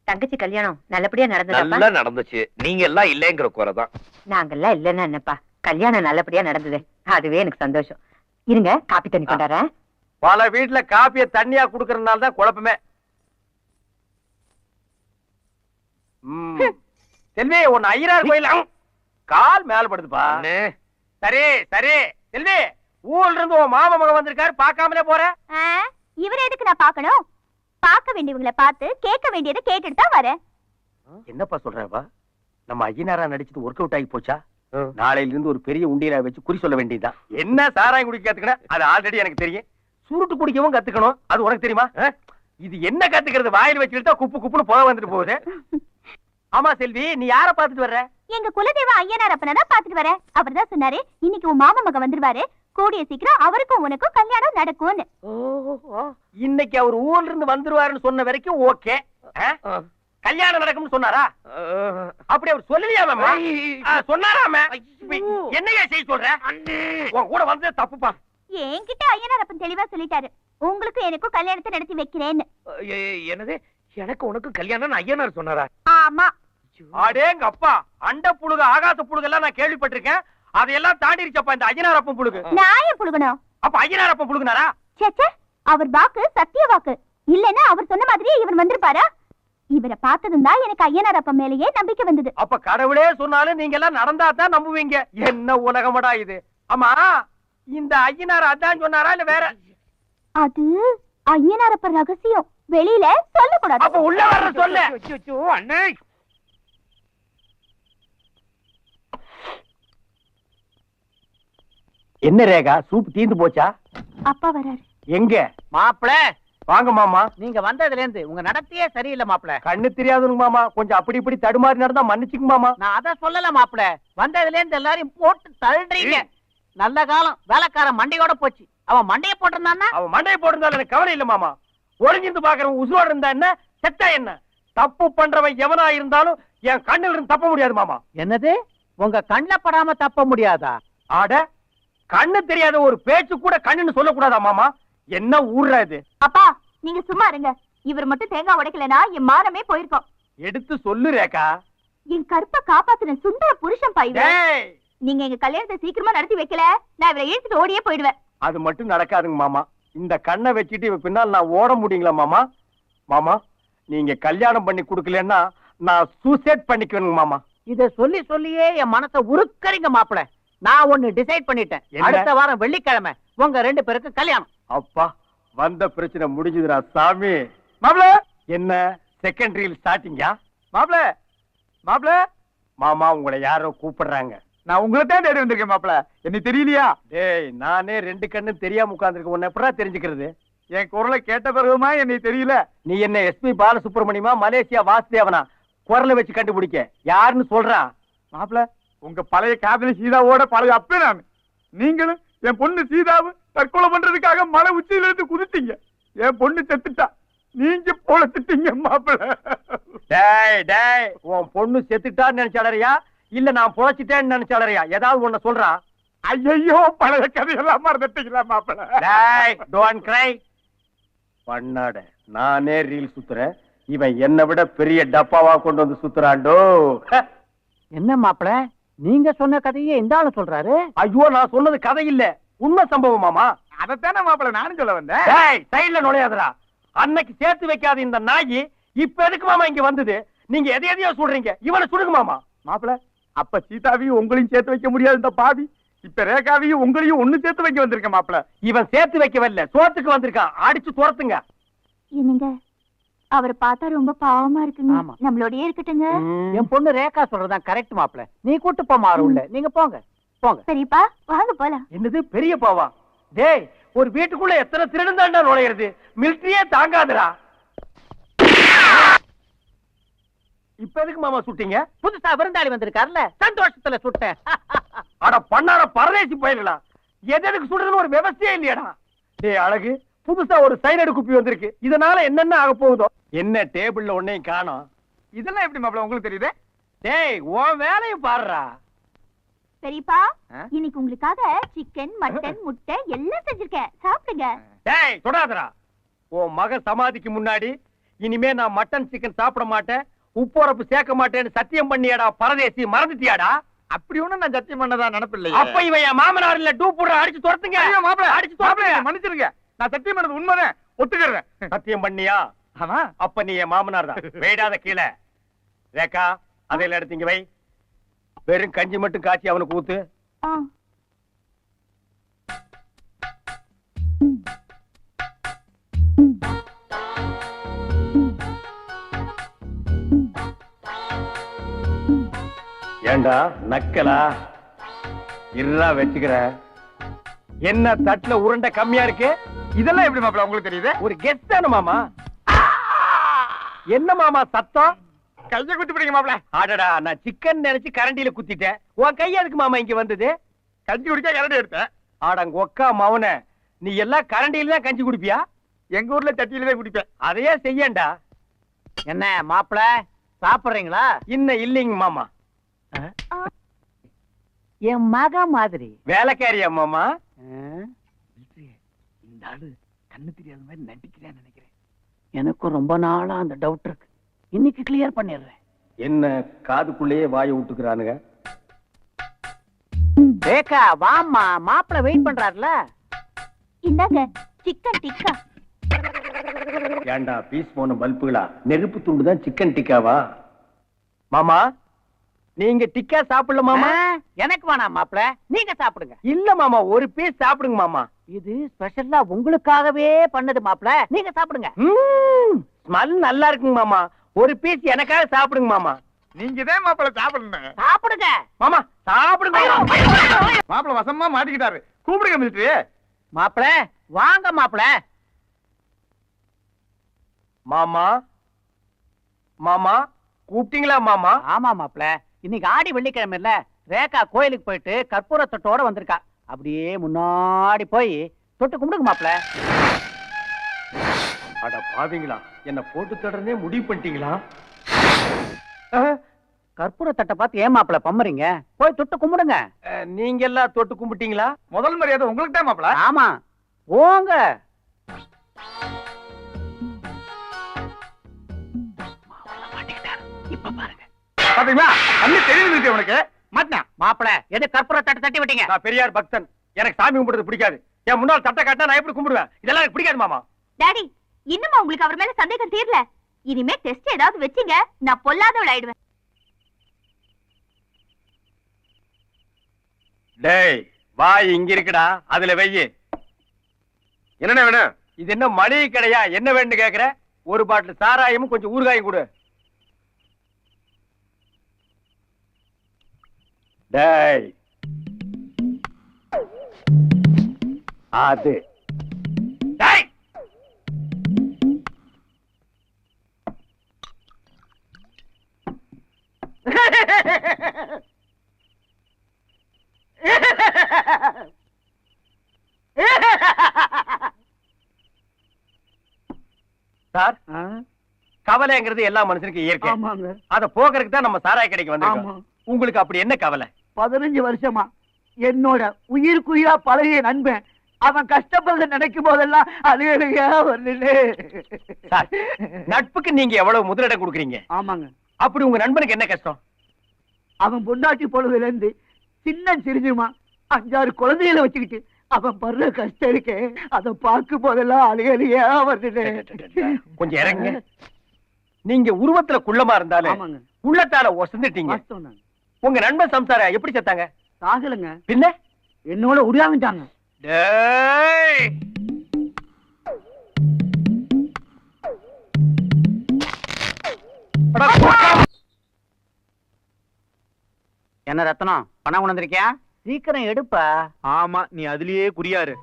Speaker 5: தங்கச்சி கல்யாணம் நல்லபடியா நடந்ததப்பா?
Speaker 3: நல்லா நடந்துச்சு. நீங்க எல்லாம் இல்லங்கிற குறைதான்.
Speaker 5: நாங்கெல்லாம் இல்லன்னா என்னப்பா, கல்யாணம் நல்லபடியா நடந்தது, அதுவே எனக்கு சந்தோஷம். இருங்க, காப்பி தண்ணி கொண்டாறேன்.
Speaker 2: பல வீட்டுல காப்பிய தண்ணியா குடுக்கறதுனால தான் குழப்பமே. செல்வி, உன் ஐயனார் கோயில கால் மேல படுதுப்பா. சரி சரி செல்வி, ஊர்ல இருந்து உன் மாமா மகன் வந்திருக்காரு, பாக்காமலே போற.
Speaker 4: இவரை எதுக்கு நான் பாக்கணும்? பார்க்க வேண்டியவங்களை பார்த்து கேட்க வேண்டியதை கேட்டுட்டு தான் வரேன்.
Speaker 2: என்னப்பா சொல்றப்பா? நம்ம ஐயனாரா நடிச்சது ஒர்க் அவுட் ஆகி போச்சா? நாளையில இருந்து ஒரு பெரிய உண்டியலா வச்சு குறி சொல்ல வேண்டியதுதான். என்ன சாராயம் குடிக்க கத்துக்கணும், அது ஆல்ரெடி எனக்கு தெரியும். சுருட்டு குடிக்கவும் கத்துக்கணும், அது உனக்கு தெரியுமா? இது என்ன கத்துக்கிறது? வாயில் வச்சுக்கிட்டா குப்பு குப்புன்னு போக வந்துட்டு போகுது. ஆமா செல்வி, நீ யார பாத்துட்டு வர்ற?
Speaker 4: எங்க குலதெய்வ ஐயனார் அப்பனதான் பாத்துட்டு வரேன். அவர் தான் சொன்னாரு, இன்னைக்கு உன் மாமா மகன் வந்துருவாரு, கூடிய சீக்கிரம் அவருக்கும் உனக்கும் கல்யாணம் நடக்கும்னு.
Speaker 2: இன்னைக்கு அவர் ஊர்ல இருந்து வந்துருவாருன்னு சொன்ன வரைக்கும் ஓகே. கல்யாணம் நடக்கும்னு சொன்னாரா? அப்படி அவர் சொல்லலையாம? சொன்னாராம? என்னையா செய்ய சொல்ற? உன் கூட வந்ததே தப்புப்பா.
Speaker 4: என்கிட்ட ஐயனார் அப்பன் தெளிவா சொல்லிட்டாரு, உங்களுக்கு எனக்கும் கல்யாணத்தை நடத்தி வைக்கிறேன்னு.
Speaker 3: என்னது, எனக்கு உனக்கு கல்யாணம் ஐயனார் சொன்னாரா?
Speaker 4: ஆமா.
Speaker 2: அடேங்க அப்பா, அண்ட புழுகு ஆகாச புழுகு எல்லாம் நான் கேள்விப்பட்டிருக்கேன். அதையெல்லாம் தாண்டிருச்சப்பா இந்த ஐயனார் அப்பன் புழுகு.
Speaker 4: நான் ஏன் புழுகணும்?
Speaker 2: அப்ப ஐயனார் அப்பன் புழுகுனாரா?
Speaker 4: சேச்சே, அவர் வாக்கு சத்திய வாக்கு. இல்லன்னா அவர் சொன்ன மாதிரியே இவர் வந்திருப்பாரா? இவரை பார்த்ததும் தான் எனக்கு ஐயனார் அப்பன் மேலேயே நம்பிக்கை வந்தது.
Speaker 2: அப்ப கடவுளே சொன்னாலும் நீங்க எல்லாம் நடந்தா தான் நம்புவீங்க. என்ன உலகமடா இது? ஆமா, இந்த ஐயனார் அதான் சொன்னாரா இல்ல வேற?
Speaker 4: அது ஐயனார் அப்பன் ரகசியம், வெளியில சொல்லக்கூடாது.
Speaker 2: அப்ப உள்ள வர்ற சொல்ல.
Speaker 3: அண்ணே,
Speaker 2: என்ன ரேகா, சூப் தீந்து போச்சா?
Speaker 4: அப்பா வராரு.
Speaker 2: எங்க?
Speaker 7: மாப்பிள,
Speaker 2: வாங்க மாமா.
Speaker 7: நீங்க வந்ததுல இருந்து உங்க நடத்தையே சரியில்லை மாப்பிள.
Speaker 2: கண்ணு தெரியாதுங்க மாமா, கொஞ்சம் அப்படி இப்படி தடுமாறி நடந்தா மன்னிச்சுங்க மாமா.
Speaker 7: நான் அத சொல்லல மாப்பிள, வந்ததுல இருந்து எல்லாரையும் போட்டு தள்ளுறீங்க. நல்ல காலம் வேலைக்காரன் மண்டையோட போச்சு. அவன் மண்டைய போட்டிருந்தான்னா?
Speaker 2: அவன் மண்டையை போட்டிருந்தாலும் எனக்கு கவலை இல்ல மாமா. ஒளிஞ்சிருந்து பாக்குறவன் உசுரோட இருந்தா என்ன, செத்தா என்ன? தப்பு பண்றவன் எவனா இருந்தாலும் என் கண்ணில் இருந்து தப்ப முடியாது மாமா.
Speaker 7: என்னது, உங்க கண்ணுல படாம தப்ப முடியாதா?
Speaker 2: ஆட, கண்ணு தெரியாத ஒரு பேச்சு கூட கண்ணுன்னு சொல்லக்கூடாதா மாமா? என்ன ஊர்ரா இது?
Speaker 4: அப்பா, நீங்க சும்மா இருங்க. இவர் மட்டும் தேங்காய் உடைக்கலனா என் மானமே போயிருக்கும்.
Speaker 2: எடுத்து சொல்லு ரேகா.
Speaker 4: என் கருப்பை காப்பாத்தின சுந்தர புருஷன் பாய்வே.
Speaker 2: டேய்,
Speaker 4: நீங்க எங்க கல்யாணத்தை சீக்கிரமா நடத்தி வைக்கல, நான் இவரை இழுத்துட்டு ஓடியே போயிடுவேன்.
Speaker 2: அது மட்டும் நடக்காதுங்க மாமா. இந்த கண்ணை வச்சுட்டு இவ பின்னால் நான் ஓட முடியுங்களா மாமா? மாமா, நீங்க கல்யாணம் பண்ணி கொடுக்கலன்னா நான் சூசைட் பண்ணிக்குவேனுங்க மாமா.
Speaker 7: இத சொல்லி சொல்லியே என் மனசை உருக்கறீங்க மாப்பிள. நான் ஒண்ணு டிசைட் பண்ணிட்டேன்.
Speaker 2: என்ன?
Speaker 7: அடுத்த வாரம் வெள்ளிக்கிழமை உங்க 2 பேருக்கு கல்யாணம்.
Speaker 2: அப்பா, வந்த பிரச்சனை முடிஞ்சதுடா சாமி. மாப்ள, என்ன செகண்டரியில் ஸ்டார்டிங்கா? மாப்ள, மாப்ள, மாமா உங்களை யாரோ கூப்பிடுறாங்க.
Speaker 1: நான் உங்களை தான் தேடி வந்திருக்கேன் மாப்பிள. என்ன தெரியலையா?
Speaker 2: டேய், நானே 2 கண்ணு தெரியாம உட்கார்ந்துருக்க, உன்னை எப்படா தெரிஞ்சுக்கிறது?
Speaker 1: என் குரலை கேட்ட பிறகுமா என்னை தெரியல?
Speaker 2: நீ என்ன எஸ்பி பாலசுப்ரமணியமா, மலேசியா வாசுதேவனா? குரலை வச்சு கண்டுபிடிக்க யாருன்னு சொல்றான்?
Speaker 1: மாப்பிள, உங்க பழைய காதலி சீதாவோட பழைய அப்பே நான். நீங்களும் என் பொண்ணு சீதாவை தற்கொலை பண்றதுக்காக மலை உச்சியில இருந்து குதித்தீங்க. என் பொண்ணு செத்துட்டா, நீங்க பொழைச்சிட்டீங்க மாப்பிள.
Speaker 2: டேய் டேய், உன் பொண்ணு செத்துட்டான்னு நினைச்சாளறியா இல்ல நான் பொழைச்சிட்டேன்னு நினைச்சாளறியா? ஏதாவது ஒண்ணு சொல்றான்.
Speaker 1: ஐயோ, பழைய கதையெல்லாம் மறந்துட்டீங்களா மாப்பிள?
Speaker 2: டேய், டோன்ட் கிரை. பண்ணாட, நானே ரீல் சுத்துறேன், இவன் என்னை விட பெரிய டப்பாவா கொண்டு வந்து சுத்துறாண்டோ.
Speaker 7: என்ன மாப்பிள, நீங்க சொன்ன கதையே இந்த ஆளு சொல்றாரு?
Speaker 2: ஐயோ, நான் சொன்னது கதை இல்ல, உண்மை சம்பவம் மாமா.
Speaker 1: அதைத்தானே மாப்பிள நானும் சொல்ல வந்தேன்.
Speaker 2: டேய், சைடுல நுழையாதடா. அன்னைக்கு சேர்த்து வைக்காத இந்த நாயி இப்ப எதுக்கு மாமா இங்க வந்தது? நீங்க எதையோ சொல்றீங்க, இவனை சுடுங்க மாமா.
Speaker 1: மாப்பிள, அப்ப சீதாவையும் உங்களையும் சேர்த்து வைக்க முடியாது இந்த பாவி. இப்ப ரேகாவையும் உங்களையும் ஒண்ணு சேர்த்து வைக்க வந்திருக்கேன் மாப்பிள.
Speaker 2: இவன் சேர்த்து வைக்கவில்லை, சோத்துக்கு வந்திருக்கான். அடிச்சு துரத்துங்க.
Speaker 4: என்னங்க அவரை பார்த்தா ரொம்ப பாவமா இருக்குங்க.
Speaker 7: ஆமா.
Speaker 4: நம்மளோடயே இருக்கட்டுங்க.
Speaker 7: என் பொண்ணு ரேகா சொல்றதான் கரெக்ட் மாப்ள. நீ கூட்டு போமா உள்ள. நீங்க போங்க போங்க.
Speaker 4: பெரியப்பா வாங்க போலாம்.
Speaker 2: என்னது பெரிய பாவா? டேய், ஒரு வீட்டுக்குள்ள எத்தனை திருடன் தாண்டா நுழையிறது? மிலிட்டரியே தாங்காதுடா. இப்ப எதுக்கு மாமா சுட்டீங்க?
Speaker 7: புதுசா விருந்தாளி வந்திருக்காருல்ல, சந்தோஷத்துல சுட்டேன்.
Speaker 2: அட பண்ணார பரதேசி போயிடலாம். எதுக்கு சுடுறதுன்னு ஒரு விவசாயே இல்லையாடா? டேய் அழகு, புதுசா ஒரு சைனடு குப்பி வந்திருக்கு. இதனால என்னென்ன ஆக போகுதோ? என்ன டேபிள்ல ஒன்னையும் காணோம்.
Speaker 1: இதெல்லாம் எப்படி மாப்பிள உங்களுக்கு தெரியுது?
Speaker 2: டேய், உன் வேலையை பாருடா.
Speaker 4: பெரியப்பா இன்னைக்கு உங்களுக்காக சிக்கன் மட்டன் முட்டை எல்லாம் செஞ்சிருக்கேன், சாப்பிடுங்க.
Speaker 2: டேய் தொடாதடா. உன் மக சமாதிக்கு முன்னாடி இனிமே நான் மட்டன் சிக்கன் சாப்பிட மாட்டேன், உப்புரப்பு சேர்க்க மாட்டேன்னு சத்தியம் பண்ணியாடா பரதேசி, மறந்துட்டியாடா?
Speaker 1: அப்படி ஒண்ணும் நான் சத்தியம் பண்ணதா நினைப்பில்லையே.
Speaker 2: அப்ப இவன் என் மாமனார் இல்ல, டூ போடுற, அடிச்சு துரத்துங்க.
Speaker 1: ஐயோ மாப்பிள,
Speaker 2: அடிச்சு துரத்துங்க.
Speaker 1: மன்னிச்சிருங்க. நான் சத்தியம் பண்ணது உண்மைதான், ஒத்துக்கிறேன்.
Speaker 2: சத்தியம் பண்ணியா?
Speaker 1: ஆமா.
Speaker 2: அப்ப நீ என் மாமனார் தான். வெயிடாத கீழே. ரேகா, அதையில எடுத்து இங்க வை. வெறும் கஞ்சி மட்டும் காய்ச்சி அவனுக்கு ஊத்து.
Speaker 4: ஆ.
Speaker 2: ஏண்டா நக்கலா? இருடா வச்சுக்கிற. என்ன தட்டுல உருண்டை கம்மியா இருக்கு?
Speaker 1: இதெல்லாம் எப்படி மாப்பிள உங்களுக்கு தெரியுது?
Speaker 2: ஒரு கெஸ்ட் தானே மாமா. என்ன மாமா சத்தம்?
Speaker 1: கைய குத்தி பிடிங்க மாப்பிள.
Speaker 2: ஆடடா, நான் சிக்கன் நினைச்சு கரண்டியில குத்திட்டேன். உன் கை எதுக்கு மாமா இங்க வந்தது?
Speaker 1: கஞ்சி குடிக்க கரண்டி எடுத்தேன்.
Speaker 2: ஆடங்க ஒக்கா மவன, நீ எல்லாம் கரண்டியில தான் கஞ்சி குடிப்பியா?
Speaker 1: எங்க ஊர்ல சட்டியில தான் குடிப்பேன்.
Speaker 2: அதையே செய்யண்டா.
Speaker 7: என்ன மாப்ள சாப்பிடுறீங்களா?
Speaker 2: இன்னும் இல்லைங்க மாமா.
Speaker 7: என் மக மாதிரி.
Speaker 2: வேலைக்காரியா மாமா?
Speaker 7: இந்த ஆளு கண்ணு தெரியாத மாதிரி நடிக்கிறேன்னு நினைக்கிறேன். எனக்கும் ரொம்ப நாளா அந்த டவுட் இருக்கு. இன்னைக்கு கிளியர் பண்ணிடுறேன்.
Speaker 2: என்ன காதுக்குள்ளேயே வாயை விட்டுக்கிறானுங்க?
Speaker 7: ரேகா வாம்மா, மாப்பிள வெயிட் பண்றாருல.
Speaker 4: இந்தாங்க சிக்கன் டிக்கா.
Speaker 2: ஏண்டா பீஸ் போன பல்புகளா? நெருப்பு துண்டு தான் சிக்கன் டிக்காவா? மாமா, நீங்க டிக்கா சாப்பிடல மாமா?
Speaker 7: எனக்கு வேணாம் மாப்பிள, நீங்க சாப்பிடுங்க.
Speaker 2: இல்ல மாமா, ஒரு பீஸ் சாப்பிடுங்க மாமா.
Speaker 7: இது ஸ்பெஷலா உங்களுக்காகவே பண்ணது மாப்பிள, நீங்க சாப்பிடுங்க.
Speaker 2: ஸ்மெல் நல்லா இருக்குங்க மாமா. ஒரு பீஸ் எனக்காக சாப்பிடுங்க மாமா.
Speaker 1: நீங்க தான் மாப்பிள சாப்பிடணும்.
Speaker 7: சாப்பிடுங்க
Speaker 2: மாமா சாப்பிடுங்க.
Speaker 1: மாப்பிள வசமா மாட்டிக்கிட்டாரு. கூப்பிடுங்க மிலிட்டரி.
Speaker 7: மாப்பிள வாங்க மாப்பிள.
Speaker 2: மாமா, மாமா கூப்பிட்டீங்களா மாமா?
Speaker 7: ஆமா மாப்பிள, இன்னைக்கு ஆடி வெள்ளிக்கிழமை இல்ல, ரேகா கோயிலுக்கு போயிட்டு கற்பூர தொட்டோட வந்திருக்கா. அப்படியே முன்னாடி போய் தொட்டு கும்பிடுங்க மாப்பிள.
Speaker 2: அட பாவீங்களா, என்ன போட்டு தொடர்னே முடிவு பண்ணிட்டீங்களா?
Speaker 7: கற்பூர தட்டை பார்த்து ஏன் மாப்பிள பம்மறீங்க? போய் தொட்டு கும்பிடுங்க.
Speaker 2: நீங்க எல்லாம் தொட்டு கும்பிட்டீங்களா?
Speaker 1: முதல் மரியாதை உங்களுக்கு தான் மாப்பிள.
Speaker 7: ஆமா போங்க. இப்ப பாருங்க.
Speaker 1: பாத்தீங்களா, அண்ணி தெரியுது உனக்கு. மாட்டினா
Speaker 7: மாப்பிள எது கற்பூர தட்டை தட்டி விட்டீங்க?
Speaker 2: நான் பெரியார் பக்தன், எனக்கு சாமி கும்பிடுறது பிடிக்காது. என் முன்னால் தட்டை காட்டினா நான் எப்படி கும்பிடுவேன்? இதெல்லாம் எனக்கு பிடிக்காது மாமா.
Speaker 4: டாடி இன்னுமா உங்களுக்கு அவர் மேல சந்தேகம் தீரல? இனிமே டெஸ்ட் ஏதாவது வெச்சீங்க நான் பொல்லாதவள் ஆயிடுவேன்.
Speaker 2: டேய் வாய் இங்க இருக்குடா, அதுல வெய்யி.
Speaker 6: என்னென்ன வேணும்?
Speaker 2: இது என்ன மளிகை கடையா? என்ன வேணும்னு கேக்குற? ஒரு பாட்டில் சாராயமும் கொஞ்சம் ஊறுகாயும் கொடு. டேய் அது டேய் சார், கவலைங்கிறது எல்லா மனுஷனுக்கும் இயற்கை.
Speaker 7: ஆமாங்க.
Speaker 2: அத போக்குறதுக்கு தான் நம்ம சாராய கடைக்கு வந்திருக்கோம். உங்களுக்கு அப்படி என்ன கவலை?
Speaker 7: 15 வருஷமா என்னோட உயிருக்குயிரா பழகிய நண்பன் அவன் கஷ்டப்படுறத நினைக்கும் போதெல்லாம் அழுகையா வருது.
Speaker 2: சார், நட்புக்கு நீங்க எவ்வளவு முதலிடம் கொடுக்குறீங்க?
Speaker 7: ஆமாங்க.
Speaker 2: அப்படி உங்க நண்பனுக்கு என்ன கஷ்டம்?
Speaker 7: அவன் பொண்டாட்டி பொழுதுல இருந்து சின்ன சிரிஞ்சுமா 5-6 குழந்தைகளை வச்சுக்கிட்டு அவன் படுற கஷ்டம் இருக்கே, அத பார்க்கும் போதெல்லாம் அழுகையா வருது.
Speaker 2: கொஞ்சம் இறங்க. நீங்க உருவத்துல குள்ளமா இருந்தாலும்
Speaker 7: ஆமாங்க.
Speaker 2: உள்ளத்தால ஒசந்துட்டீங்க. உங்க நண்பன் சம்சார எப்படி செத்தாங்க?
Speaker 7: சாகலங்க.
Speaker 2: பின்ன
Speaker 7: என்னோட உடையாங்கிட்டாங்க.
Speaker 2: டேய்
Speaker 7: என்ன ரத்னம், பணம் கொண்டு வந்திருக்கியா? சீக்கிரம் எடுப்பா.
Speaker 1: ஆமா, நீ அதுலயே குறியாரு.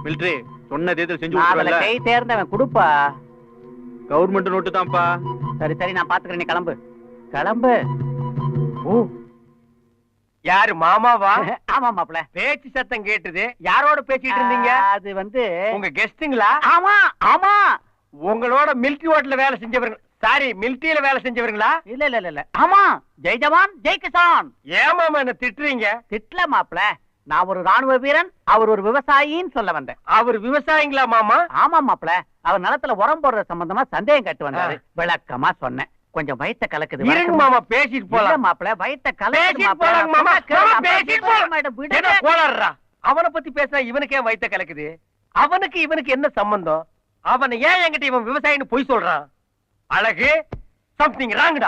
Speaker 1: மிலிட்டரி சொன்ன தேர்தல் செஞ்சு
Speaker 7: நான் அதுல
Speaker 1: கொடுக்கறல.
Speaker 7: கை தேர்ந்தவன், கொடுப்பா.
Speaker 1: கவர்மெண்ட் நோட்டு தான்ப்பா.
Speaker 7: சரி சரி, நான் பாத்துக்கிறேன், நீ கிளம்பு கிளம்பு.
Speaker 2: ஓ யாரு மாமாவா?
Speaker 7: ஆமா மாப்ள.
Speaker 2: பேச்சு சத்தம் கேட்டுது. யாரோட பேசிட்டு இருந்தீங்க?
Speaker 7: அது வந்து
Speaker 2: உங்க கெஸ்டுங்களா?
Speaker 7: ஆமா ஆமா.
Speaker 2: உங்களோட மிலிட்டரி ஹோட்டல்ல வேலை செஞ்சவங்க, சாரி மிலிட்டரியில வேலை செஞ்சவங்களா?
Speaker 7: இல்ல இல்ல இல்ல, ஆமா. ஜெய் ஜவான் ஜெய் கிசான்.
Speaker 2: ஏன் மாமா என்ன திட்டுறீங்க?
Speaker 7: திட்ல மாப்ள, நான் ஒரு ராணுவ வீரன், அவர் ஒரு விவசாயின்னு சொல்ல வந்தேன்.
Speaker 2: அவர் விவசாயிங்களா மாமா?
Speaker 7: ஆமா மாப்ள, அவர் நிலத்துல உரம் போடுற சம்பந்தமா சந்தேகம் கட்டு வந்தாரு. விளக்கமா சொன்னேன். கொஞ்சம் வயித்த கலக்குது.
Speaker 2: இருங்க மாமா, பேசிட்டு போலாம்.
Speaker 7: மாப்ள, வயித்த கலக்குது
Speaker 2: பேசிட்டு போலாம் மாமா. மாமா, பேசிட்டு போலாம். என்ன கோளாறுடா? அவனை பத்தி பேசினா இவனுக்கே வயித்த கலக்குது. அவனுக்கு இவனுக்கு என்ன சம்பந்தம்? அவனை ஏன் என்கிட்ட இவன் விவசாயின்னு பொய் சொல்றான்? அழகு, சம்திங் ராங்கடா.